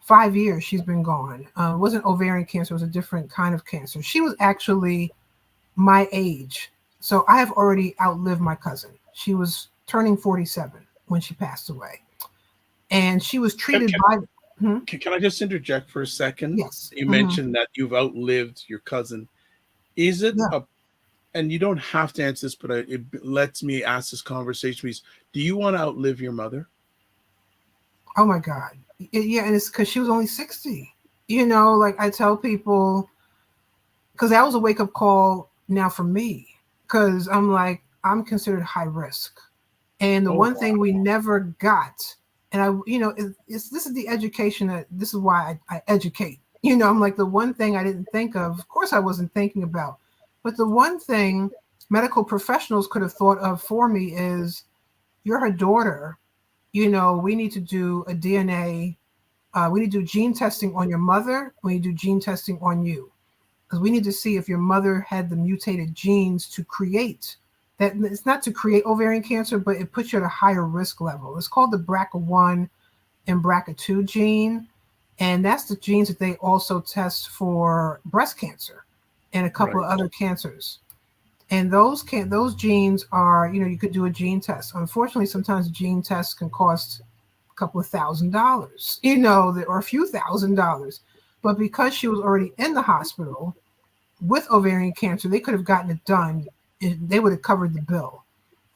5 years, she's been gone. It wasn't ovarian cancer, it was a different kind of cancer. She was actually my age. So I have already outlived my cousin. She was turning 47 when she passed away. And she was treated by... Can I just interject for a second? Yes. You mentioned that you've outlived your cousin. Is it and you don't have to answer this, but it lets me ask this conversation. Do you want to outlive your mother? Oh my God. Yeah, and it's because she was only 60. Like I tell people, because that was a wake-up call now for me, because I'm like, I'm considered high risk. And the one thing we never got, and this is the education this is why I educate. I'm like, the one thing I didn't think of course I wasn't thinking about, but the one thing medical professionals could have thought of for me is, you're her daughter. We need to do a DNA. We need to do gene testing on your mother. We need to do gene testing on you, because we need to see if your mother had the mutated genes to create that. It's not to create ovarian cancer, but it puts you at a higher risk level. It's called the BRCA1 and BRCA2 gene. And that's the genes that they also test for breast cancer and a couple of other cancers. And those genes are, you could do a gene test. Unfortunately, sometimes gene tests can cost a couple of $1,000s, or a few $1,000s. But because she was already in the hospital with ovarian cancer, they could have gotten it done. They would have covered the bill.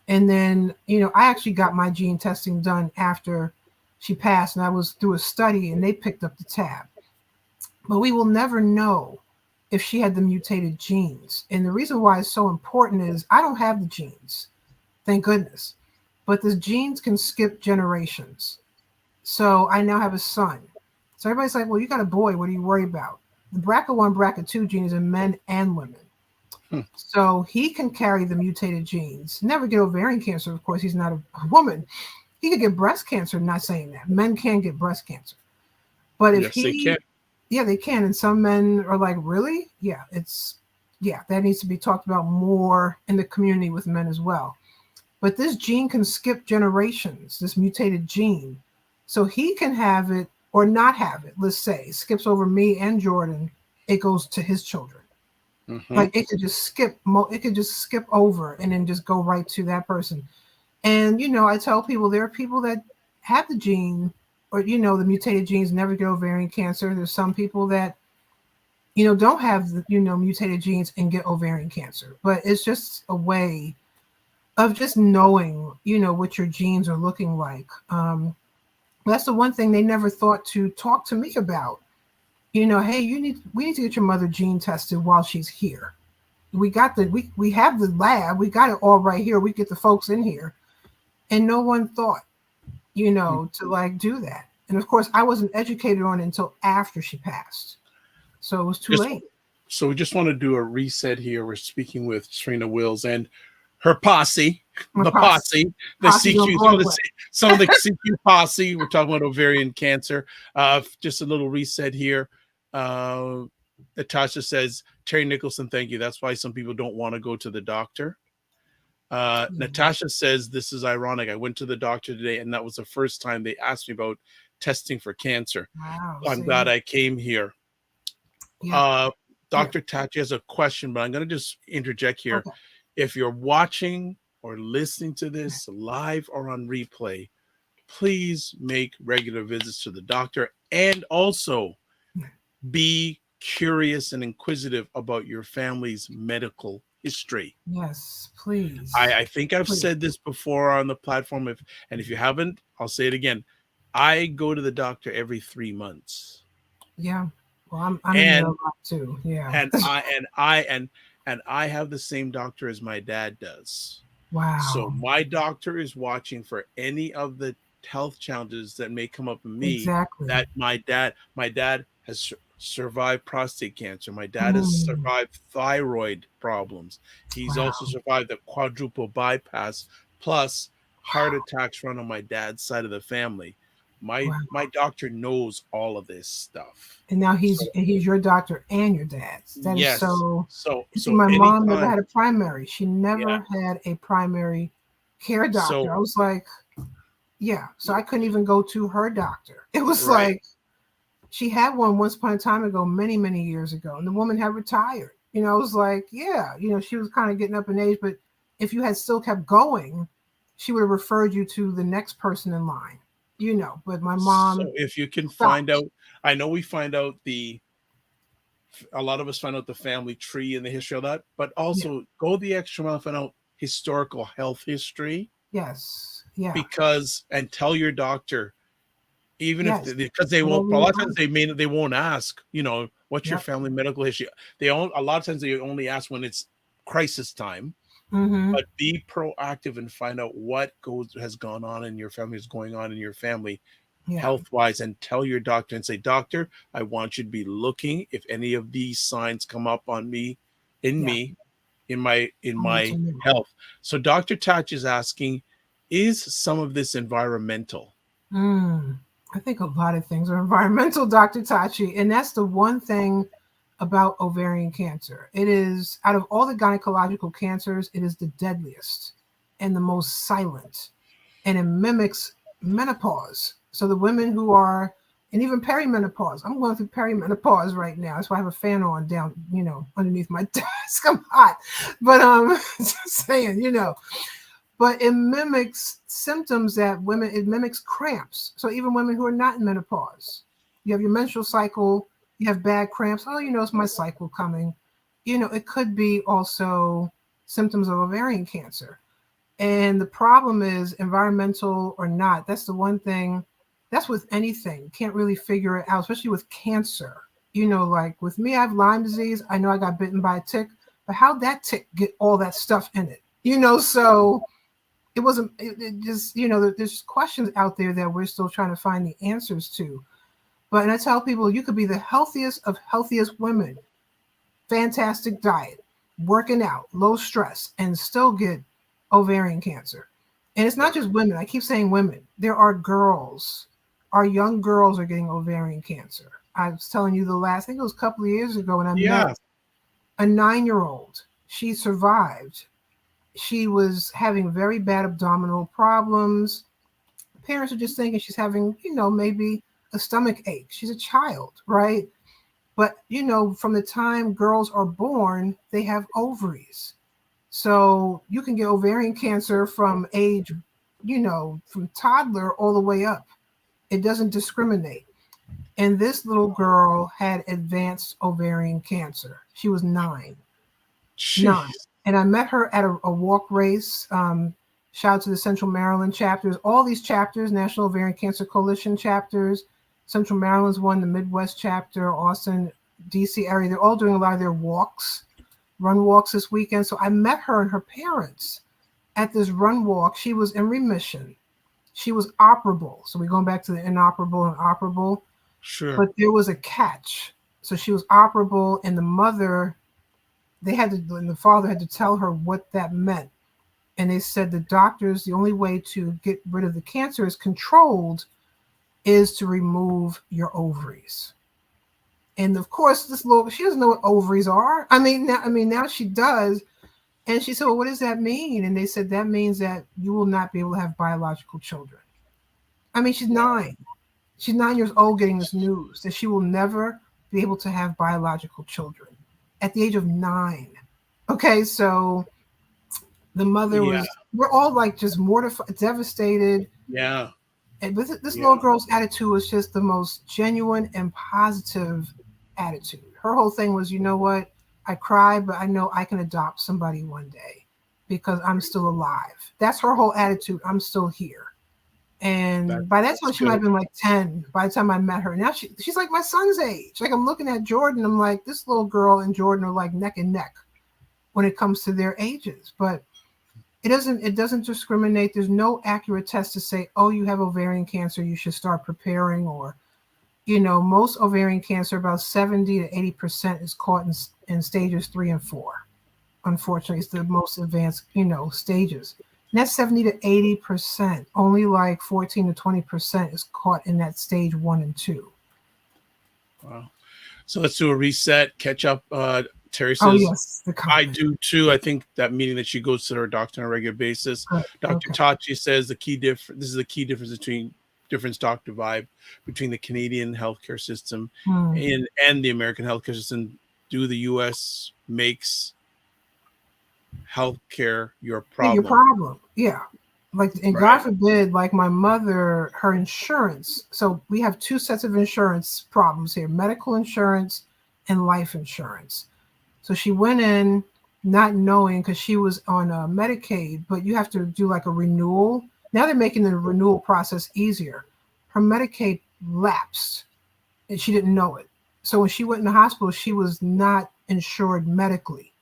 And then, I actually got my gene testing done after she passed, and I was through a study and they picked up the tab. But we will never know if she had the mutated genes. And the reason why it's so important is I don't have the genes, thank goodness. But the genes can skip generations. So I now have a son. So everybody's like, well, you got a boy, what do you worry about? The BRCA1, BRCA2 gene is in men and women. So he can carry the mutated genes. Never get ovarian cancer, of course, he's not a woman. He could get breast cancer, not saying that. Men can get breast cancer. But if they can. Yeah, they can. And some men are like, really? Yeah, it's Yeah, that needs to be talked about more in the community with men as well. But this gene can skip generations, this mutated gene. So he can have it or not have it. Let's say it skips over me and Jordan. It goes to his children. Mm-hmm. Like it could just skip. It could just skip over and then just go right to that person. And I tell people there are people that have the gene, or the mutated genes, never get ovarian cancer. There's some people that don't have the mutated genes and get ovarian cancer. But it's just a way of just knowing, what your genes are looking like. That's the one thing they never thought to talk to me about. Hey, we need to get your mother gene tested while she's here. We have the lab, we got it all right here. We get the folks in here, and no one thought, to like do that. And of course, I wasn't educated on it until after she passed, so it was too late. So we just want to do a reset here. We're speaking with Serena Wills and her posse, the CQ, some of the CQ posse. We're talking about ovarian cancer. Just a little reset here. Natasha says, Terry Nicholson, thank you. That's why some people don't want to go to the doctor. Natasha says, this is ironic. I went to the doctor today, and that was the first time they asked me about testing for cancer. Wow, I'm glad I came here. Yeah. Dr. Tachi has a question, but I'm going to just interject here. Okay. If you're watching or listening to this live or on replay, please make regular visits to the doctor, and also be curious and inquisitive about your family's medical history. Yes, please. I think I've said this before on the platform. If you haven't, I'll say it again. I go to the doctor every 3 months. Yeah. Well, I'm in there a lot too. Yeah. And I have the same doctor as my dad does. Wow. So my doctor is watching for any of the health challenges that may come up in me. Exactly. That my dad has survived prostate cancer. My dad has survived thyroid problems. He's also survived the quadruple bypass, plus heart attacks run on my dad's side of the family. My doctor knows all of this stuff. And now he's your doctor and your dad's. That is so. So my mom never had a primary. She never had a primary care doctor. So, I was like, so I couldn't even go to her doctor. It was like she had one once upon a time ago, many, many years ago, and the woman had retired. I was like, she was kind of getting up in age, but if you had still kept going, she would have referred you to the next person in line. But my mom. So if you can find out, I know we find out a lot of us find out the family tree and the history of that, but also go the extra mile, find out historical health history. Yes. Yeah. And tell your doctor, even if because they won't, a lot of times they won't ask, what's your family medical history? A lot of times they only ask when it's crisis time. Mm-hmm. But be proactive and find out what has gone on in your family, is going on in your family, health-wise, and tell your doctor and say, doctor, I want you to be looking if any of these signs come up on me, in my health. So Dr. Tatch is asking, is some of this environmental? I think a lot of things are environmental, Dr. Tachi, and that's the one thing about ovarian cancer. It is, out of all the gynecological cancers, it is the deadliest and the most silent, and it mimics menopause. So the women who are, and even perimenopause, I'm going through perimenopause right now. That's why I have a fan on down, underneath my desk. I'm hot, but just saying, but it mimics symptoms that it mimics cramps. So even women who are not in menopause, you have your menstrual cycle, you have bad cramps. Oh, it's my cycle coming. It could be also symptoms of ovarian cancer. And the problem is, environmental or not, that's the one thing, that's with anything. You can't really figure it out, especially with cancer. Like with me, I have Lyme disease. I know I got bitten by a tick, but how'd that tick get all that stuff in it? So it wasn't, it just, there's questions out there that we're still trying to find the answers to. And I tell people, you could be the healthiest of healthiest women, fantastic diet, working out, low stress, and still get ovarian cancer. And it's not just women. I keep saying women. There are girls. Our young girls are getting ovarian cancer. I was telling you I think it was a couple of years ago when I met a 9-year-old. She survived. She was having very bad abdominal problems. Parents are just thinking she's having, maybe a stomach ache. She's a child, right? But, from the time girls are born, they have ovaries. So you can get ovarian cancer from age, from toddler all the way up. It doesn't discriminate. And this little girl had advanced ovarian cancer. She was 9. Nine. Jeez. And I met her at a walk race. Shout out to the Central Maryland chapters. All these chapters, National Ovarian Cancer Coalition chapters. Central Maryland's one, the Midwest chapter, Austin, DC area. They're all doing a lot of their run walks this weekend. So I met her and her parents at this run walk. She was in remission. She was operable. So we're going back to the inoperable and operable. Sure. But there was a catch. So she was operable, and the mother, and the father had to tell her what that meant. And they said the doctors, the only way to get rid of the cancer is controlled, is to remove your ovaries. And of course, she doesn't know what ovaries are. Now she does. And she said, well, what does that mean? And they said, that means that you will not be able to have biological children. She's 9. She's 9 years old getting this news that she will never be able to have biological children at the age of 9. Okay, so the mother we're all like just mortified, devastated. Yeah. And this little girl's attitude was just the most genuine and positive attitude. Her whole thing was, you know what? I cry, but I know I can adopt somebody one day because I'm still alive. That's her whole attitude. I'm still here. And by that time, she might have been like 10 by the time I met her. Now she's like my son's age. Like, I'm looking at Jordan. I'm like, this little girl and Jordan are like neck and neck when it comes to their ages. But it doesn't discriminate. There's no accurate test to say, oh, you have ovarian cancer, you should start preparing. Or, most ovarian cancer, about 70 to 80% is caught in stages 3 and 4. Unfortunately, it's the most advanced, stages. And that's 70 to 80%. Only like 14 to 20% is caught in that stage 1 and 2. Wow. So let's do a reset, catch up. Terry says, oh, yes, I do too. I think that meaning that she goes to her doctor on a regular basis. Dr. Tachi says this is the key difference, Dr. Vibe, between the Canadian healthcare system and the American healthcare system. Do the U.S. makes healthcare your problem? Your problem, yeah. Like, and right. God forbid, like my mother, her insurance. So we have 2 sets of insurance problems here: medical insurance and life insurance. So she went in not knowing, because she was on Medicaid, but you have to do like a renewal. Now they're making the renewal process easier. Her Medicaid lapsed and she didn't know it. So when she went in the hospital, she was not insured medically.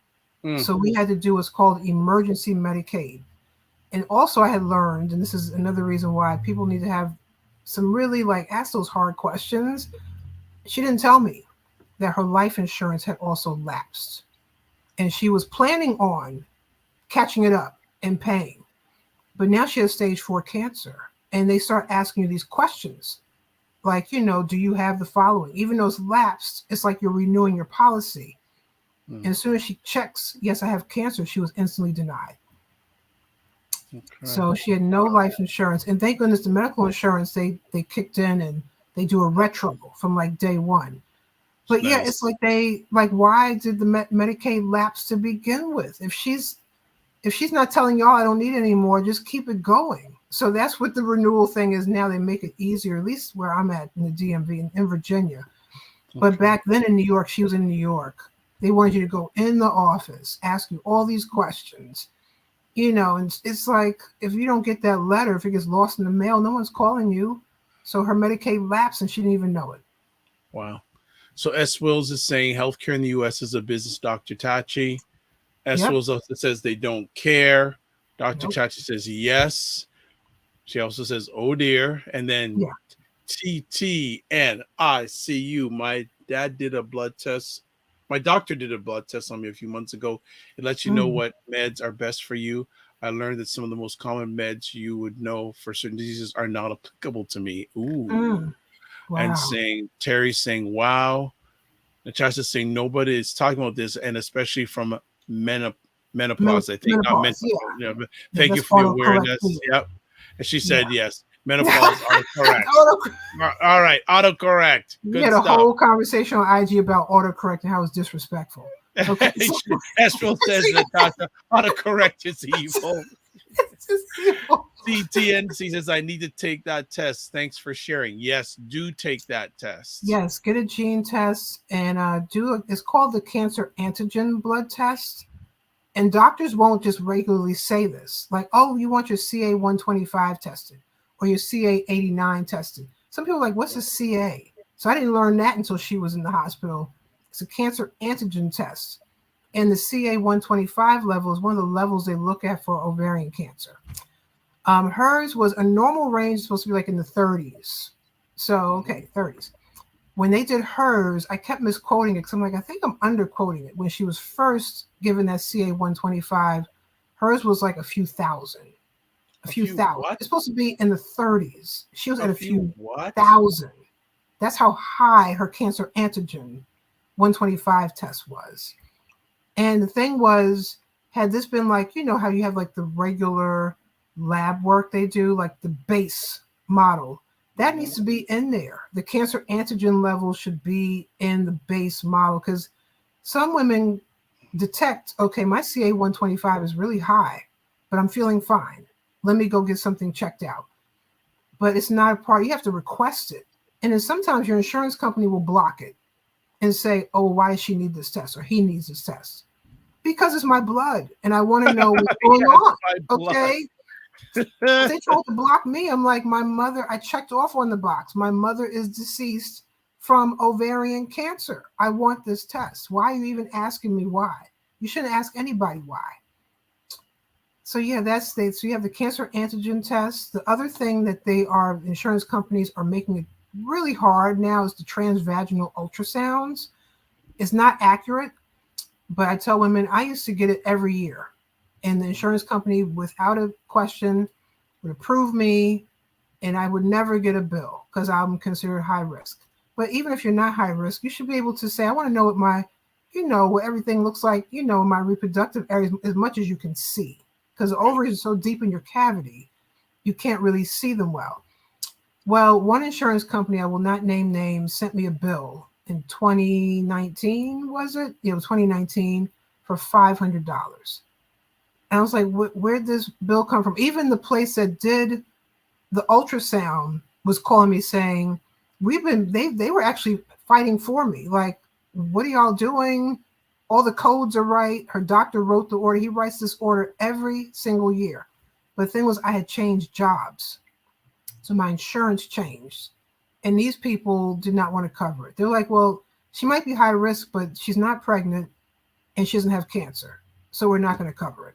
So we had to do what's called emergency Medicaid. And also I had learned, and this is another reason why people need to have some really ask those hard questions. She didn't tell me that her life insurance had also lapsed. And she was planning on catching it up and paying. But now she has stage 4 cancer. And they start asking you these questions. Like, do you have the following? Even though it's lapsed, it's like you're renewing your policy. And as soon as she checks, yes, I have cancer, she was instantly denied. Okay. So she had no life insurance. And thank goodness the medical insurance, they kicked in and they do a retro from day 1. But nice. Yeah, it's why did the Medicaid lapse to begin with? If she's not telling y'all I don't need it anymore, just keep it going. So that's what the renewal thing is now. They make it easier, at least where I'm at in the DMV in Virginia. Okay. But back then in New York, she was in New York. They wanted you to go in the office, ask you all these questions, and it's like, if you don't get that letter, if it gets lost in the mail, no one's calling you. So her Medicaid lapsed and she didn't even know it. Wow. So S. Wills is saying healthcare in the U.S. is a business, Dr. Tachi. S. Wills also says they don't care. Dr. Tachi says yes. She also says, oh dear. And then TTNICU. My dad did a blood test. My doctor did a blood test on me a few months ago. It lets you know what meds are best for you. I learned that some of the most common meds you would know for certain diseases are not applicable to me. Ooh. Wow. And Terry's saying, wow. Natasha's saying nobody is talking about this, and especially from menopause. I think not Menopause, mental. yeah. But Yeah, thank you that's for the autocorrect awareness. too. Yep. And she said Yeah. yes. Menopause autocorrect. All right, autocorrect. We Good had a stuff. whole conversation on IG about autocorrect and how it's disrespectful. Okay. Espril says Natasha, autocorrect is evil. It's just evil. CTNC says, I need to take that test. Thanks for sharing. Yes, do take that test. Yes, get a gene test and it's called the cancer antigen blood test. And doctors won't just regularly say this, like, oh, you want your CA-125 tested or your CA-89 tested. Some people are like, what's a CA? So I didn't learn that until she was in the hospital. It's a cancer antigen test. And the CA-125 level is one of the levels they look at for ovarian cancer. Hers was a normal range, supposed to be like in the 30s. So, okay, 30s. When they did hers, I kept misquoting it because I'm like, I think I'm underquoting it. When she was first given that CA-125, hers was like a few thousand. A few thousand. What? It's supposed to be in the 30s. She was at a few what? thousand. That's how high her cancer antigen 125 test was. And the thing was, had this been like, you know how you have like the regular lab work they do, like the base model, that needs to be in there. The cancer antigen level should be in the base model because some women detect, okay, my CA-125 is really high, but I'm feeling fine. Let me go get something checked out. But it's not a part, you have to request it. And then sometimes your insurance company will block it and say, oh, why does she need this test or he needs this test? Because it's my blood and I want to know what's going on. Okay. If they tried to block me, I'm like, my mother, I checked off on the box. My mother is deceased from ovarian cancer. I want this test. Why are you even asking me why? You shouldn't ask anybody why. So yeah, so you have the cancer antigen test. The other thing that insurance companies are making it really hard now is the transvaginal ultrasounds. It's not accurate, but I tell women, I used to get it every year. And the insurance company, without a question, would approve me, and I would never get a bill because I'm considered high risk. But even if you're not high risk, you should be able to say, I want to know what everything looks like, my reproductive areas as much as you can see. Because the ovaries are so deep in your cavity, you can't really see them well. Well, one insurance company, I will not name names, sent me a bill in 2019, was it? Yeah, it was 2019 for $500. And I was like, where'd this bill come from? Even the place that did the ultrasound was calling me saying, they were actually fighting for me. Like, what are y'all doing? All the codes are right. Her doctor wrote the order. He writes this order every single year. But the thing was, I had changed jobs. So my insurance changed. And these people did not want to cover it. They're like, well, she might be high risk, but she's not pregnant and she doesn't have cancer. So we're not going to cover it.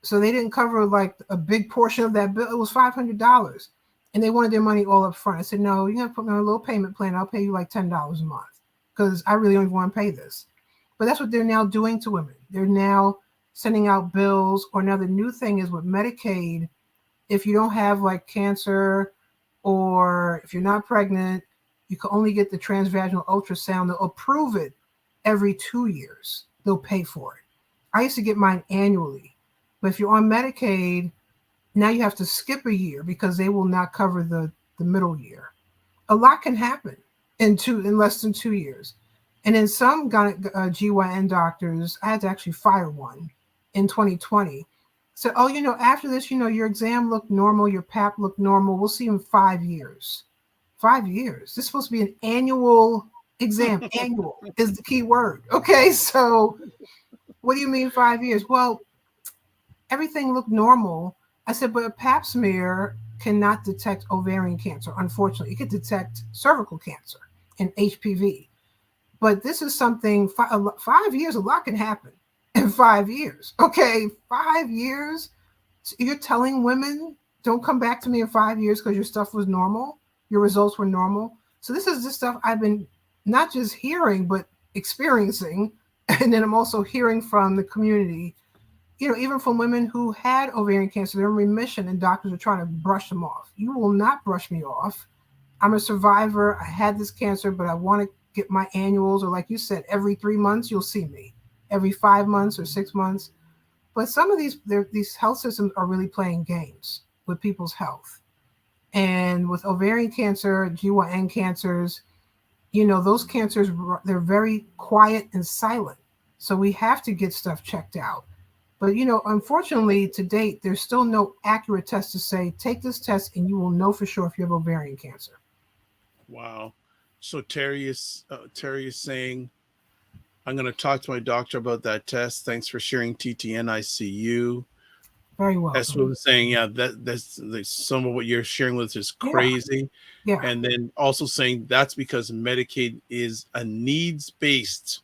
So they didn't cover like a big portion of that bill. It was $500. And they wanted their money all up front. I said, no, you have to put me on a little payment plan. I'll pay you like $10 a month because I really don't even want to pay this. But that's what they're now doing to women. They're now sending out bills. Or now the new thing is with Medicaid, if you don't have like cancer or if you're not pregnant, you can only get the transvaginal ultrasound. They'll approve it every 2 years. They'll pay for it. I used to get mine annually. But if you're on Medicaid, now you have to skip a year because they will not cover the middle year. A lot can happen in less than 2 years. And in some GYN doctors, I had to actually fire one in 2020. So, after this, your exam looked normal, your pap looked normal. We'll see you in 5 years. 5 years. This is supposed to be an annual exam. Annual is the key word. Okay, so what do you mean 5 years? Well, everything looked normal. I said, but a pap smear cannot detect ovarian cancer. Unfortunately, it could detect cervical cancer and HPV. But this is something, 5 years, a lot can happen in 5 years. Okay, 5 years. So you're telling women, don't come back to me in 5 years because your stuff was normal. Your results were normal. So this is the stuff I've been not just hearing, but experiencing. And then I'm also hearing from the community, even from women who had ovarian cancer, they're in remission and doctors are trying to brush them off. You will not brush me off. I'm a survivor. I had this cancer, but I want to get my annuals, or like you said, every 3 months you'll see me, every 5 months or 6 months. But some of these health systems are really playing games with people's health. And with ovarian cancer, GYN cancers, those cancers, they're very quiet and silent. So we have to get stuff checked out. But, unfortunately, to date, there's still no accurate test to say, take this test and you will know for sure if you have ovarian cancer. Wow. So Terry is saying, I'm going to talk to my doctor about that test. Thanks for sharing TTN. I see you. Very well. That's what I'm saying. Yeah, that's some of what you're sharing with us is crazy. Yeah. And then also saying that's because Medicaid is a needs-based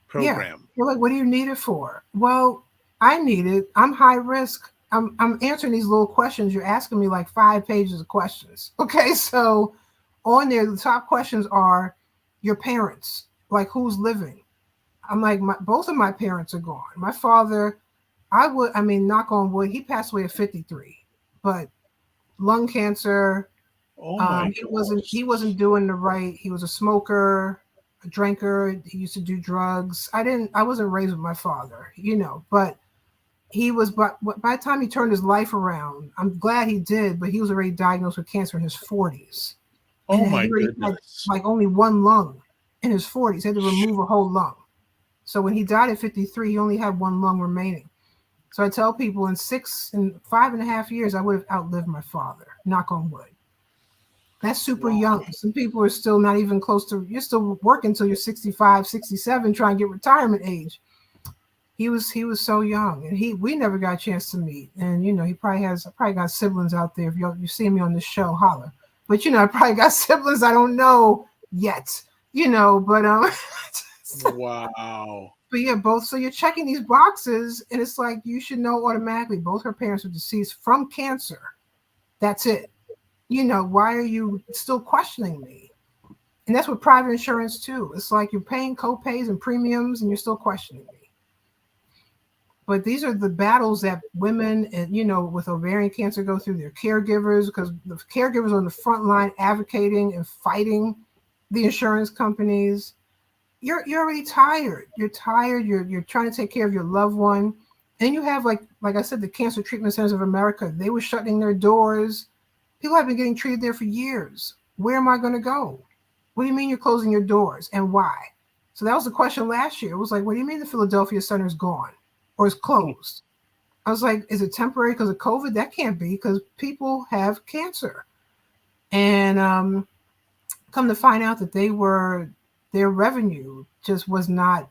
program. Yeah. You're like, what do you need it for? Well, I need it. I'm high risk. I'm answering these little questions. You're asking me like 5 pages of questions. Okay, so on there, the top questions are your parents, like who's living. I'm like, both of my parents are gone. My father, knock on wood, he passed away at 53, but lung cancer. Oh my he wasn't doing the right. He was a smoker, a drinker. He used to do drugs. I wasn't raised with my father, but he was, by the time he turned his life around, I'm glad he did, but he was already diagnosed with cancer in his 40s. Oh my goodness. Had like only one lung in his 40s. He had to remove a whole lung. So when he died at 53, he only had one lung remaining. So I tell people in 5.5 years, I would have outlived my father, knock on wood. That's super young. Some people are still not even close to, you're still working until you're 65, 67, trying to get retirement age. He was so young, and we never got a chance to meet. And, he probably got siblings out there. If you see me on this show, holler. But, I probably got siblings I don't know yet, but, wow. But yeah, both. So you're checking these boxes, and it's like you should know automatically both her parents are deceased from cancer. That's it. Why are you still questioning me? And that's with private insurance too. It's like you're paying co-pays and premiums, and you're still questioning me. But these are the battles that women, and with ovarian cancer go through, their caregivers, because the caregivers are on the front line advocating and fighting the insurance companies. You're already tired. You're tired. You're trying to take care of your loved one. And you have, like I said, the Cancer Treatment Centers of America. They were shutting their doors. People have been getting treated there for years. Where am I going to go? What do you mean you're closing your doors, and why? So that was the question last year. It was like, what do you mean the Philadelphia Center is gone or is closed? I was like, is it temporary because of COVID? That can't be, because people have cancer. And come to find out that their revenue just was not,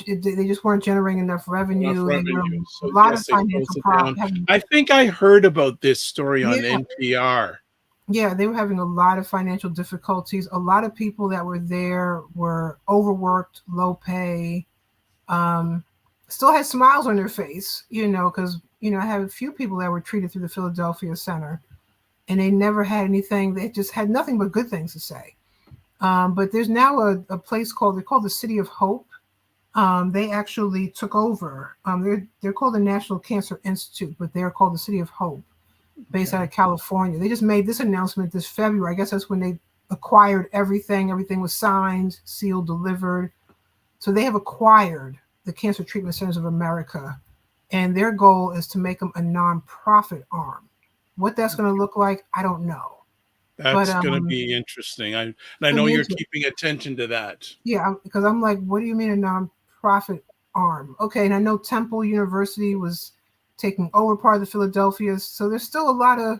they just weren't generating enough revenue. So a lot of financial problems. I think I heard about this story on NPR. Yeah, they were having a lot of financial difficulties. A lot of people that were there were overworked, low pay, still had smiles on their face, because, I have a few people that were treated through the Philadelphia Center, and they never had anything. They just had nothing but good things to say. But there's now a place they're called the City of Hope. They actually took over. They're called the National Cancer Institute, but they're called the City of Hope, based out of California. They just made this announcement this February. I guess that's when they acquired everything. Everything was signed, sealed, delivered. So they have acquired the Cancer Treatment Centers of America, and their goal is to make them a nonprofit arm. What that's going to look like, I don't know. That's going to be interesting. I know you're keeping attention to that. Yeah, because I'm like, what do you mean a nonprofit arm? Okay, and I know Temple University was taking over part of the Philadelphia, so there's still a lot of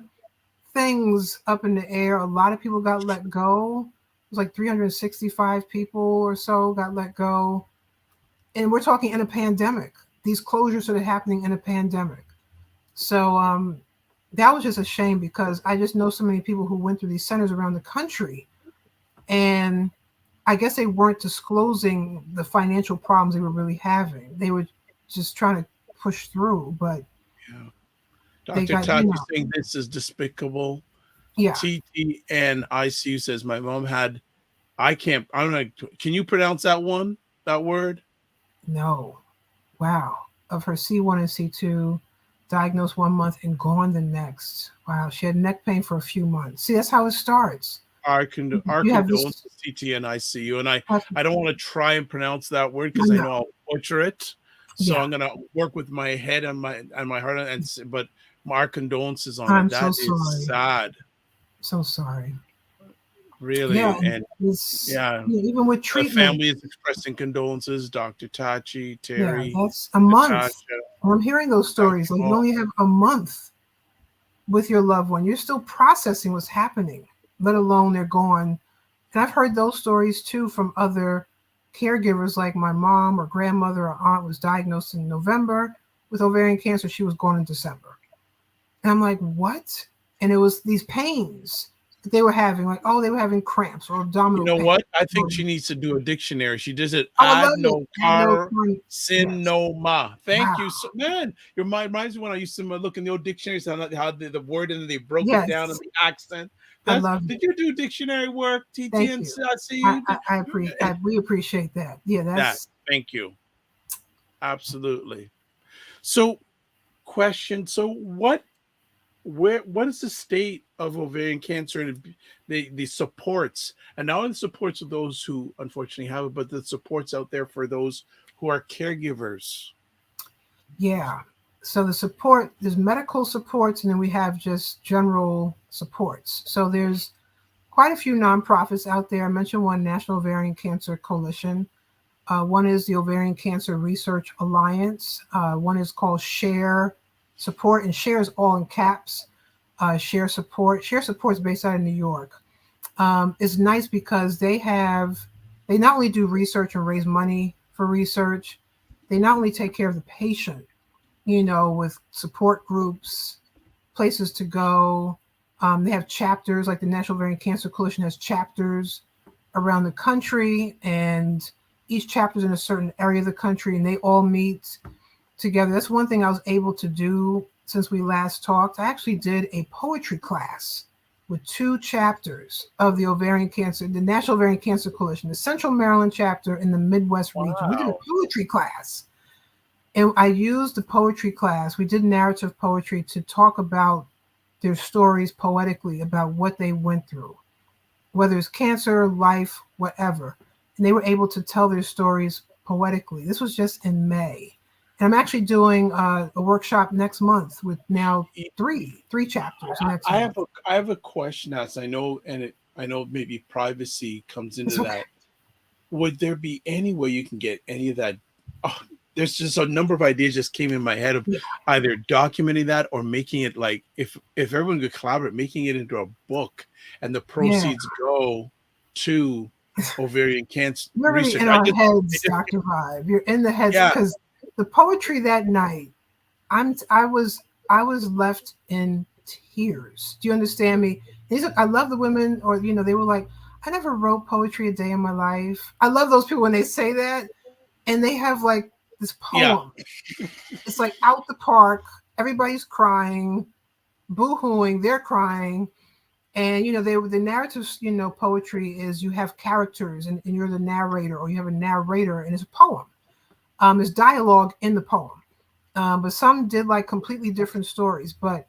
things up in the air. A lot of people got let go. It was like 365 people or so got let go. And we're talking in a pandemic. These closures are happening in a pandemic. So that was just a shame, because I just know so many people who went through these centers around the country, and I guess they weren't disclosing the financial problems they were really having. They were just trying to push through, but Dr. Tati saying this is despicable. Yeah. TTN ICU says my mom had, can you pronounce that word? No. Wow. Of her C1 and C2, diagnosed 1 month and gone the next. Wow. She had neck pain for a few months. See, that's how it starts. our You have this. condolences, TT and ICU, and Have, I don't want to try and pronounce that word I because I know. know I'll butcher it. So Yeah. I'm gonna work with my head and my heart, but our condolences on it. I'm so That is sorry. sad, So sorry. Yeah. really, And and it's, yeah, even with the treatment. family is expressing condolences. Dr. Tachi, Yeah, Terry, that's a month. Natasha, I'm hearing those Dr. stories. Like you Mo. only have a month with your loved one. You're still processing what's happening, let alone they're gone. And I've heard those stories too from other caregivers, like my mom or grandmother or aunt was diagnosed in November with ovarian cancer. She was gone in December. And I'm like, what? And it was these pains that they were having, like, oh, they were having cramps or You abdominal know pain. what? I Oh, think she needs to do a dictionary. She does it I love ad it. no I know. car sin Yes. no ma. Wow. Thank you. So man, your mind reminds me when I used to look in the old dictionaries how the word and they broke it down and Yes. the accent. I That's love did it. you do dictionary work, TT Thank and you. I see you did We appreciate that. Yeah, that. that's Thank you. Absolutely. So question. So what is the state of ovarian cancer and the supports, and not only the supports of those who unfortunately have it, but the supports out there for those who are caregivers? yeah. So the support, there's medical supports, and then we have just general supports. So there's quite a few nonprofits out there. I mentioned one, National Ovarian Cancer Coalition. One is the Ovarian Cancer Research Alliance. One is called Share Support, and Share is all in caps. Share Support. Share Support is based out of New York. It's nice because they not only do research and raise money for research, they not only take care of the patient, with support groups, places to go. They have chapters, like the National Ovarian Cancer Coalition has chapters around the country, and each chapter is in a certain area of the country, and they all meet together. That's one thing I was able to do since we last talked. I actually did a poetry class with two chapters of the National Ovarian Cancer Coalition, the Central Maryland chapter in the Midwest region. We did a Wow. poetry class. And I used the poetry class. We did narrative poetry to talk about their stories poetically about what they went through, whether it's cancer, life, whatever. And they were able to tell their stories poetically. This was just in May. And I'm actually doing a workshop next month with now three chapters next month. I have a question, as I know, I know maybe privacy comes into It's okay. that. Would there be any way you can get any of that? Oh, there's just a number of ideas just came in my head of Yeah. either documenting that or making it like, if everyone could collaborate, making it into a book, and the Yeah. proceeds go to ovarian cancer We're really research. in our heads, Dr. Vibe. You're in the heads Yeah, because the poetry that night, I was left in tears. Do you understand me? I love the women, or they were like, I never wrote poetry a day in my life. I love those people when they say that, and they have like this yeah, poem. It's like out the park, everybody's crying, boo-hooing, they're crying. And the narrative, poetry is you have characters and you're the narrator, or you have a narrator and it's a poem. There's dialogue in the poem. But some did like completely different stories. But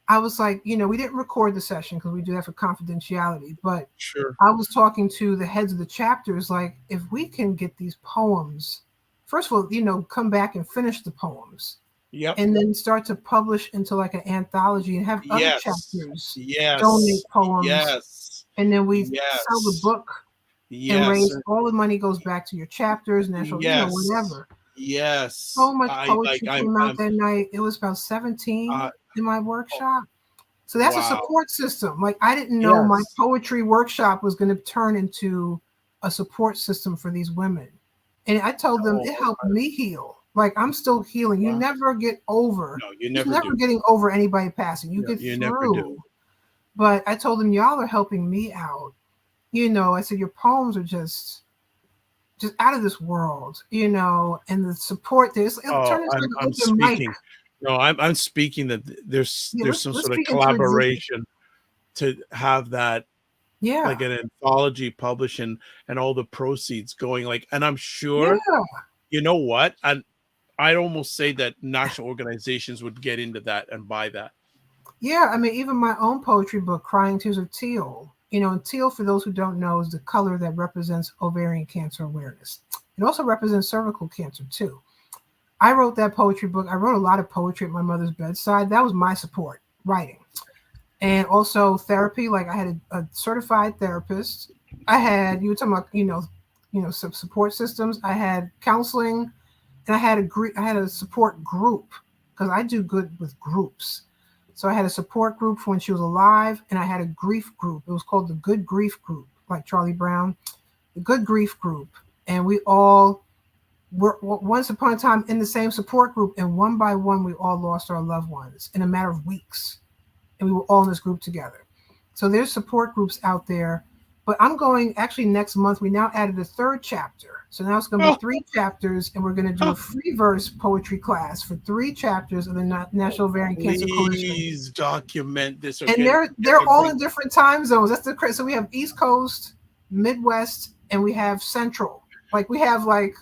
I was like, we didn't record the session because we do that for confidentiality. But sure. I was talking to the heads of the chapters, like, if we can get these poems, first of all, come back and finish the poems, Yep. and then start to publish into like an anthology and have other Yes. chapters Yes. donate poems, Yes. and then we sell the Yes. book and Yes. raise all the money goes back to your chapters, national, Yes. whatever. Yes. So much I like poetry came out I'm that night. It was about 17 in my oh, workshop. So that's a wow. support system. Like, I didn't know my Yes. poetry workshop was going to turn into a support system for these women. And I told them Oh, it helped me heal. Like, I'm still healing. You wow. never get over. No, you There's never never do. getting over anybody passing. You No, get you never do. through. But I told them, y'all are helping me out. I said, your poems are just out of this world, and the support there's it'll Oh, turn into like I'm an open mic. speaking. No, I'm speaking that Yeah, there's some let's sort of speak into existence. collaboration to have that, like Yeah. an anthology published, and all the proceeds going, like, and I'm sure, Yeah. you know what? And I'd almost say that national organizations would get into that and buy that. Yeah. I mean, even my own poetry book, Crying Tears of Teal, And teal, for those who don't know, is the color that represents ovarian cancer awareness. It also represents cervical cancer too. I wrote that poetry book. I wrote a lot of poetry at my mother's bedside. That was my support, writing. And also therapy. Like I had a certified therapist. I had, you were talking about, some support systems. I had counseling, and I had a support group because I do good with groups. So I had a support group for when she was alive, and I had a grief group. It was called the Good Grief Group, like Charlie Brown, the Good Grief Group. And we all were once upon a time in the same support group, and one by one, we all lost our loved ones in a matter of weeks. And we were all in this group together. So there's support groups out there. But I'm going, actually next month, we now added a third chapter. So now it's going to be 3 chapters, and we're going to do a free verse poetry class for 3 chapters of the National Ovarian Cancer Coalition. Please document this. And they're all in different time zones. That's the so we have East Coast, Midwest, and we have Central. Like we have like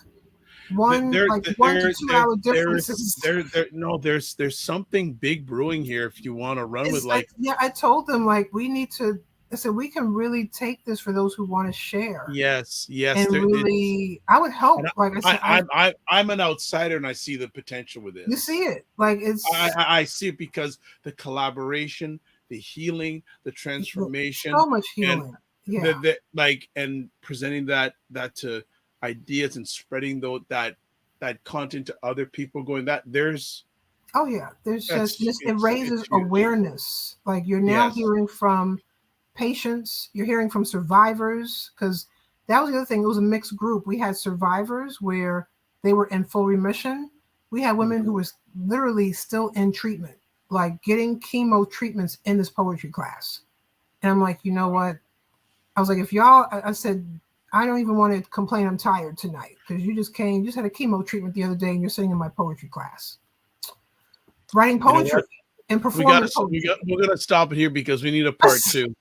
1 to 2 hour differences. There's something big brewing here. If you want to run with I told them we need to. I said we can really take this for those who want to share. Yes. And really, I would help. Like I said, I'm an outsider, and I see the potential with it. You see it, I see it because the collaboration, the healing, the transformation, so much healing. And presenting that to ideas and spreading that content to other people. There's it raises awareness. Like you're now hearing from patients, you're hearing from survivors, because that was the other thing. It was a mixed group. We had survivors where they were in full remission. We had women who was literally still in treatment, like getting chemo treatments in this poetry class. And I'm like, you know what? I was like, I said, I don't even want to complain I'm tired tonight because you just had a chemo treatment the other day and you're sitting in my poetry class, writing poetry and performing poetry. We're going to stop it here because we need a part 2.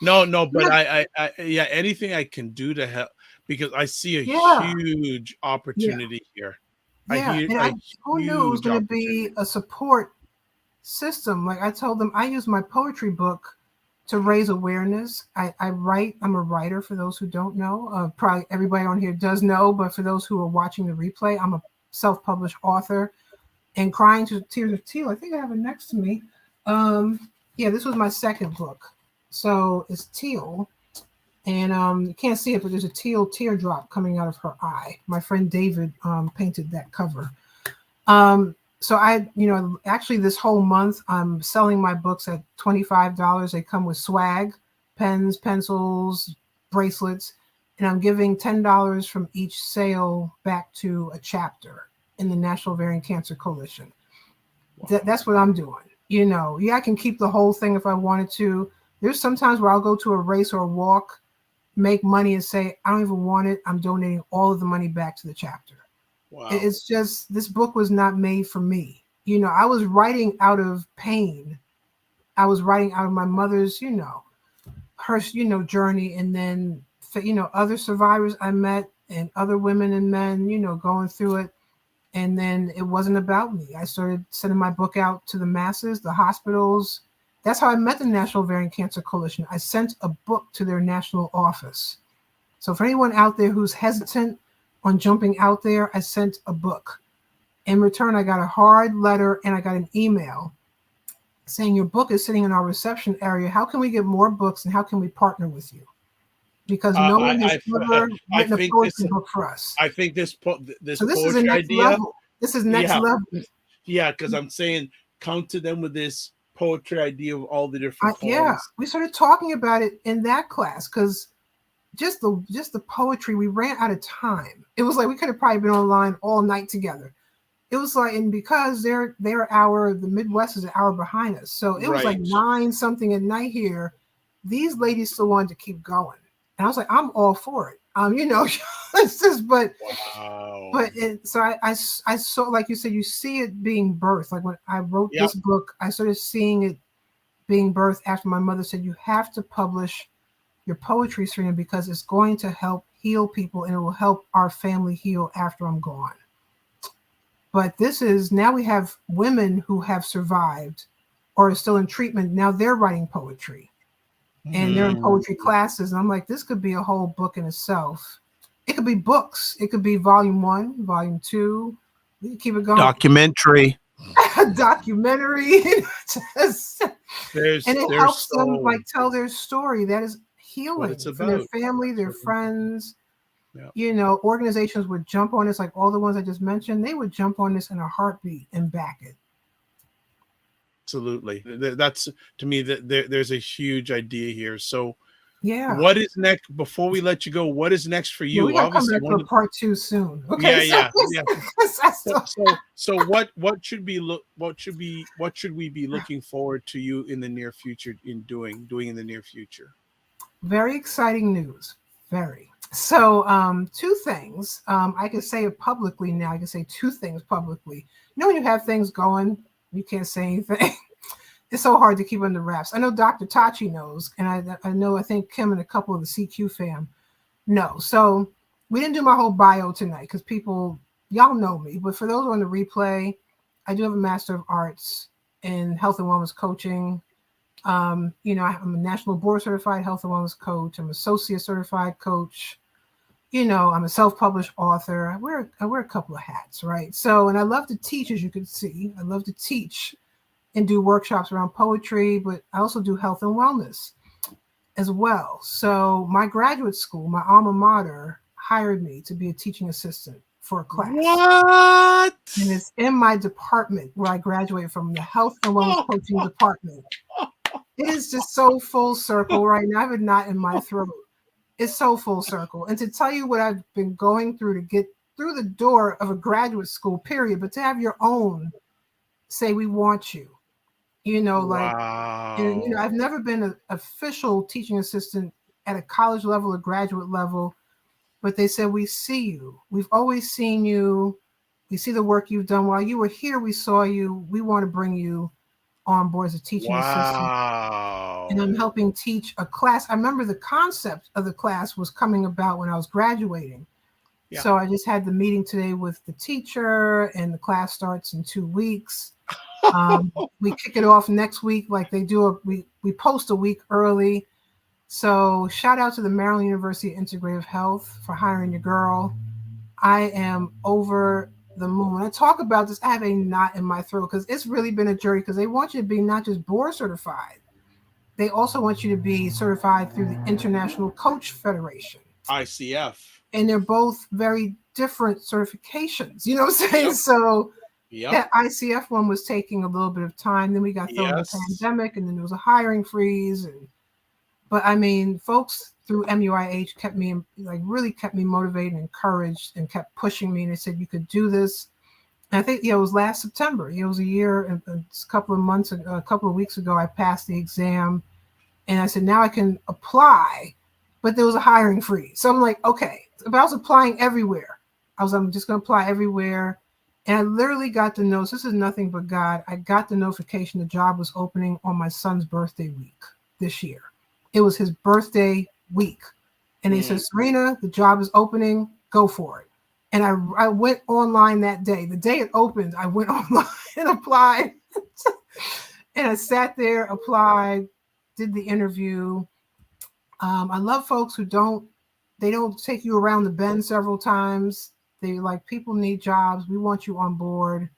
No, but I anything I can do to help, because I see a huge opportunity here. Who knew it was going to be a support system? Like I told them, I use my poetry book to raise awareness. I write. I'm a writer, for those who don't know. Probably everybody on here does know, but for those who are watching the replay, I'm a self-published author. And Crying to Tears of Teal, I think I have it next to me. This was my second book. So it's teal, and you can't see it, but there's a teal teardrop coming out of her eye. My friend David painted that cover. So actually this whole month I'm selling my books at $25. They come with swag, pens, pencils, bracelets, and I'm giving $10 from each sale back to a chapter in the National Ovarian Cancer Coalition. Wow. That's what I'm doing. I can keep the whole thing if I wanted to. There's sometimes where I'll go to a race or a walk, make money, and say, I don't even want it. I'm donating all of the money back to the chapter. Wow. It's just, this book was not made for me. I was writing out of pain. I was writing out of my mother's, her, journey. And then, other survivors I met and other women and men, going through it. And then it wasn't about me. I started sending my book out to the masses, the hospitals. That's how I met the National Ovarian Cancer Coalition. I sent a book to their national office. So for anyone out there who's hesitant on jumping out there, I sent a book. In return, I got a hard letter and I got an email saying your book is sitting in our reception area. How can we get more books and how can we partner with you? Because no one has ever written a poetry book for us. I think this poetry is the next idea. Level. This is next level. Yeah, because I'm saying come to them with this poetry idea of all the different poems. We started talking about it in that class because just the poetry, we ran out of time. It was like we could have probably been online all night together. It was like, and because the Midwest is an hour behind us, so it was like 9 something at night here. These ladies still wanted to keep going, and I was like, I'm all for it. It's just, but so I saw, like you said, you see it being birthed. Like when I wrote this book, I started seeing it being birthed after my mother said, you have to publish your poetry, Serena, because it's going to help heal people and it will help our family heal after I'm gone. But now we have women who have survived or are still in treatment. Now they're writing poetry. and they're in Mm. poetry classes. And I'm like, this could be a whole book in itself. It could be books. It could be volume 1, volume 2. We can keep it going. Documentary. Documentary. Just, and it There's helps them so like tell their story. That is what healing it's for their about. family, their friends. Yeah. You know, organizations would jump on this, like all the ones I just mentioned. They would jump on this in a heartbeat and back it. Absolutely. That's, to me, that there's a huge idea here. So Yeah. what is next before we let you go? What is next for Yeah, we you? gotta come Obviously, back to a part 2 soon. Okay. yeah. So, So what should be what should we be looking forward to you in the near future in doing in the near future? very exciting news. Very. So, 2 things. I can say it publicly now. I can say 2 things publicly. You know, when you have things going, you can't say anything. It's so hard to keep under wraps. I know Dr. Tachi knows, and I think Kim and a couple of the CQ fam know. So we didn't do my whole bio tonight because y'all know me. But for those on the replay, I do have a Master of Arts in Health and Wellness Coaching. You know, I'm a National Board Certified Health and Wellness Coach. I'm an Associate Certified Coach. You know, I'm a self-published author. I wear a couple of hats, right? So, and I love to teach, as you can see. I love to teach and do workshops around poetry, but I also do health and wellness as well. So my graduate school, my alma mater, hired me to be a teaching assistant for a class. What? And it's in my department where I graduated from, the health and wellness coaching department. It is just so full circle right now. I have a knot in my throat. It's so full circle. And to tell you what I've been going through to get through the door of a graduate school, period, but to have your own say, we want you. You know, like, wow. and, you know, I've never been an official teaching assistant at a college level or graduate level, but they said, we see you. We've always seen you. We see the work you've done while you were here. We saw you. We want to bring you on board as a teaching assistant. And I'm helping teach a class. I remember the concept of the class was coming about when I was graduating. Yeah. So I just had the meeting today with the teacher, and the class starts in 2 weeks. We kick it off next week, like they do. We post a week early. So shout out to the Maryland University Integrative Health for hiring your girl. I am over the moon. When I talk about this, I have a knot in my throat because it's really been a journey, because they want you to be not just board certified. They also want you to be certified through the International Coach Federation. ICF. And they're both very different certifications. You know what I'm saying? Yep. So that ICF one was taking a little bit of time. Then we got thrown in the pandemic, and then there was a hiring freeze. But I mean, folks through MUIH really kept me motivated and encouraged, and kept pushing me. And they said, you could do this. And I think, it was last September. It was a year and a couple of weeks ago, I passed the exam. And I said, now I can apply. But there was a hiring freeze. So I'm like, okay. But I was applying everywhere. I'm just going to apply everywhere. And I literally got the notice. This is nothing but God. I got the notification the job was opening on my son's birthday week this year. It was his birthday week. And they said, Serena, the job is opening. Go for it. And I went online that day. The day it opened, I went online and applied. And I sat there, applied, did the interview. I love folks who don't take you around the bend several times. They like, people need jobs. We want you on board,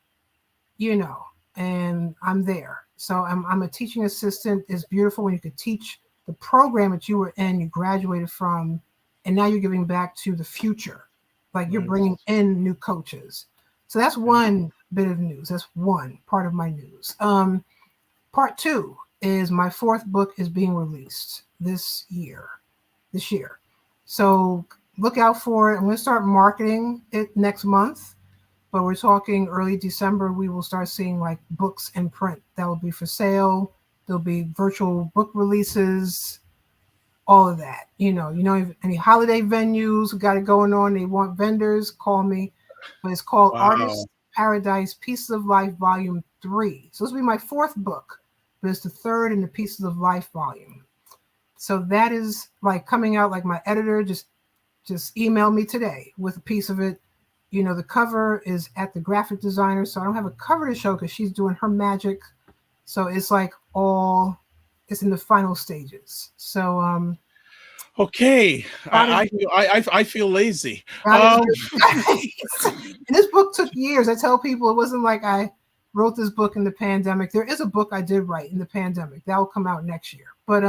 and I'm there. So I'm a teaching assistant. It's beautiful when you could teach the program that you were in, you graduated from, and now you're giving back to the future. Like, you're bringing in new coaches. So that's one bit of news. That's one part of my news. Part 2 is my 4th book is being released this year. So look out for it. I'm going to start marketing it next month, but we're talking early December. We will start seeing like books in print that will be for sale. There'll be virtual book releases, all of that. Any holiday venues got it going on, they want vendors, call me. But it's called Artist Paradise Pieces of Life Volume 3. So this will be my 4th book, but it's the 3rd in the Pieces of Life volume. So that is like coming out. Like, my editor just emailed me today with a piece of it. The cover is at the graphic designer, so I don't have a cover to show because she's doing her magic. So it's like it's in the final stages. So Okay, God is I feel lazy. God is good. And this book took years. I tell people it wasn't like I wrote this book in the pandemic. There is a book I did write in the pandemic that will come out next year. But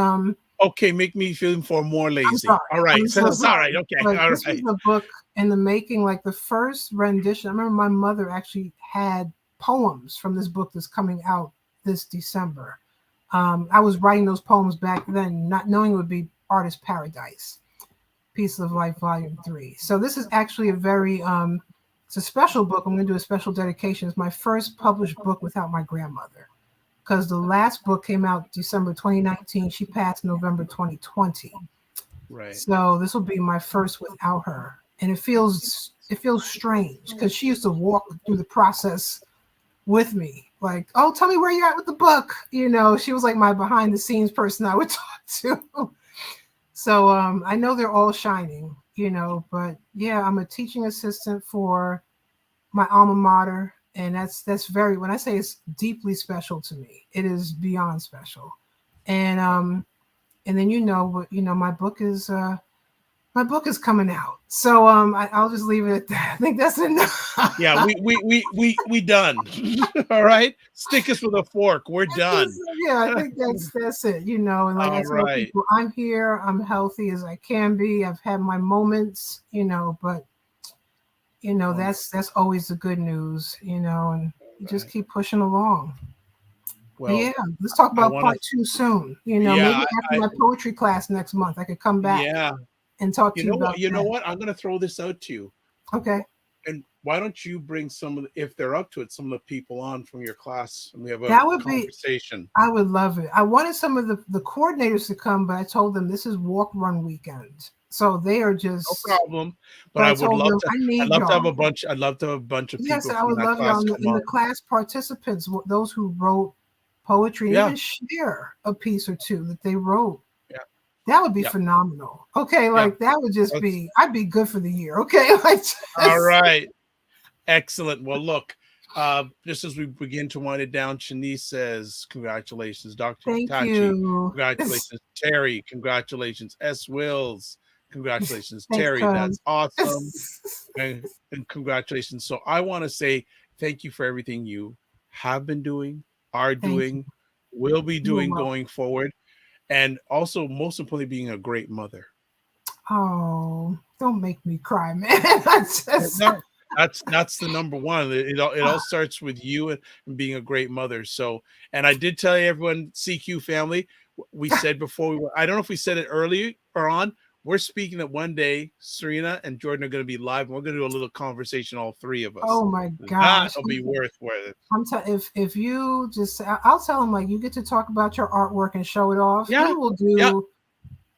okay, make me feel more I'm lazy. sorry. All right, I'm so so it's all sorry. right. Okay, But all this right. was a book in the making. Like the first rendition, I remember my mother actually had poems from this book that's coming out this December. I was writing those poems back then, not knowing it would be Artist Paradise, Piece of Life, Volume 3. So this is actually a very, it's a special book. I'm going to do a special dedication. It's my first published book without my grandmother, because the last book came out December 2019. She passed November 2020. Right. So this will be my first without her. And it feels strange because she used to walk through the process with me. Like, oh, tell me where you're at with the book. You know, she was like my behind the scenes person I would talk to. So I know they're all shining, you know, but yeah, I'm a teaching assistant for my alma mater. And that's very, when I say it's deeply special to me, it is beyond special. And then, you know, my book is coming out. So I'll just leave it at that. I think that's enough. Yeah, we done. All right, stick us with a fork. We're done. Yeah, I think that's it. You know, and like I tell people, I'm here. I'm healthy as I can be. I've had my moments, you know, but you know that's always the good news, you know, and you just keep pushing along. Well, yeah, let's talk about part 2 soon. You know, maybe after my poetry class next month, I could come back. Yeah. And talk to you about you know what? I'm going to throw this out to you. Okay. And why don't you bring some of the, if they're up to it, some of the people on from your class, and we have a conversation. I would love it. I wanted some of the coordinators to come, but I told them this is walk run weekend, so they are just no problem. But I would love to. I'd love to have a bunch. I'd love to have a bunch of people. Yes, I would love y'all in the class participants, those who wrote poetry, and even share a piece or two that they wrote. That would be phenomenal. Okay, like that would just be, I'd be good for the year. Okay, like all right, excellent. Well, look, just as we begin to wind it down, Shanice says, "Congratulations, Dr. Thank Tachi. you. Congratulations, Terry. Congratulations, S. Wills. Congratulations, Terry. That's awesome, and congratulations." So I want to say thank you for everything you have been doing, are doing, will be doing going forward. And also, most importantly, being a great mother. Oh, don't make me cry, man. That's the number one. It all starts with you and being a great mother. So, and I did tell everyone, CQ family, we said before, I don't know if we said it earlier or on, we're speaking that one day Serena and Jordan are going to be live, and we're going to do a little conversation, all three of us. Oh my gosh, that'll be worth it. If you just, I'll tell him, like, you get to talk about your artwork and show it off. Yeah, he will do.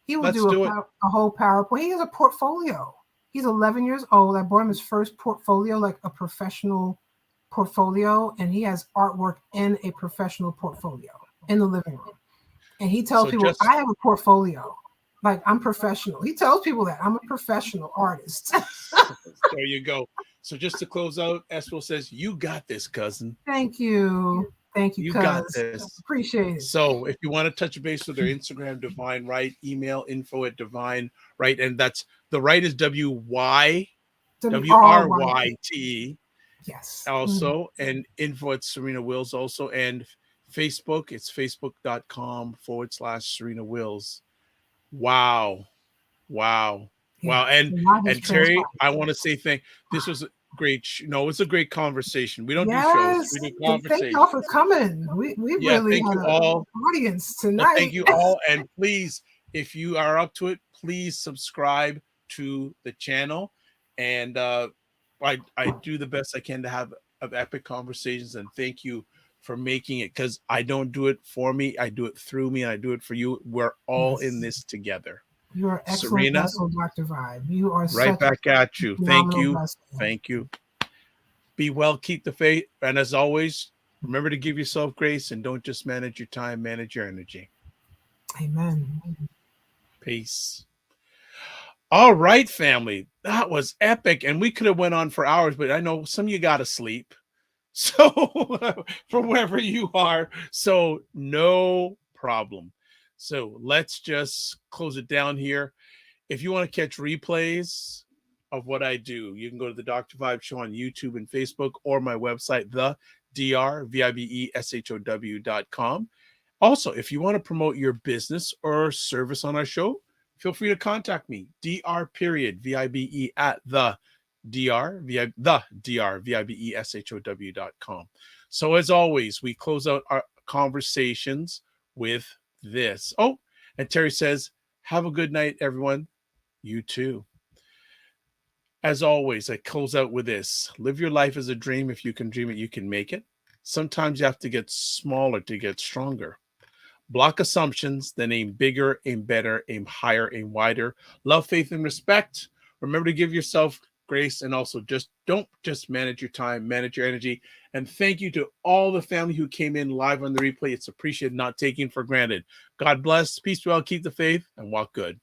He will do a whole PowerPoint. He has a portfolio. He's 11 years old. I bought him his first portfolio, like a professional portfolio, and he has artwork in a professional portfolio in the living room. And he tells people, I have a portfolio. Like, I'm professional. He tells people that I'm a professional artist. There you go. So just to close out, Eswell says, "You got this, cousin." Thank you. Thank you, you got this. Appreciate it. So if you want to touch base with their Instagram, Divine Wryte, email info@Divine Wryte, and that's the Wryte is WYWRYT. Yes. Also, and info at Serena Wills also, and Facebook, it's facebook.com/Serena Wills. Wow. And Terry, I want to say this was great. It's a great conversation. We don't do shows. We do conversations. Thank y'all for coming. We really had an audience tonight. Thank you all. And please, if you are up to it, please subscribe to the channel. And I do the best I can to have epic conversations. And thank you for making it, because I don't do it for me. I do it through me, and I do it for you. We're all in this together. You are excellent, Serena, vessel, Dr. Vibe. You are right back at you. Thank you. Thank you. Be well, keep the faith. And as always, remember to give yourself grace, and don't just manage your time, manage your energy. Amen. Peace. All right, family. That was epic. And we could have went on for hours, but I know some of you got to sleep. So from wherever you are. So no problem. So let's just close it down here. If you want to catch replays of what I do, you can go to the Dr. Vibe Show on YouTube and Facebook, or my website, the drvibeshow.com. Also, if you want to promote your business or service on our show, feel free to contact me, dr.vibe at the drvibeshow.com. So as always, we close out our conversations with this. Oh, and Terry says, have a good night, everyone. You too. As always, I close out with this. Live your life as a dream. If you can dream it, you can make it. Sometimes you have to get smaller to get stronger. Block assumptions, then aim bigger, aim better, aim higher, aim wider. Love, faith, and respect. Remember to give yourself grace, and also don't just manage your time, manage your energy. And thank you to all the family who came in live on the replay. It's appreciated, not taken for granted. God bless, peace, well, keep the faith, and walk good.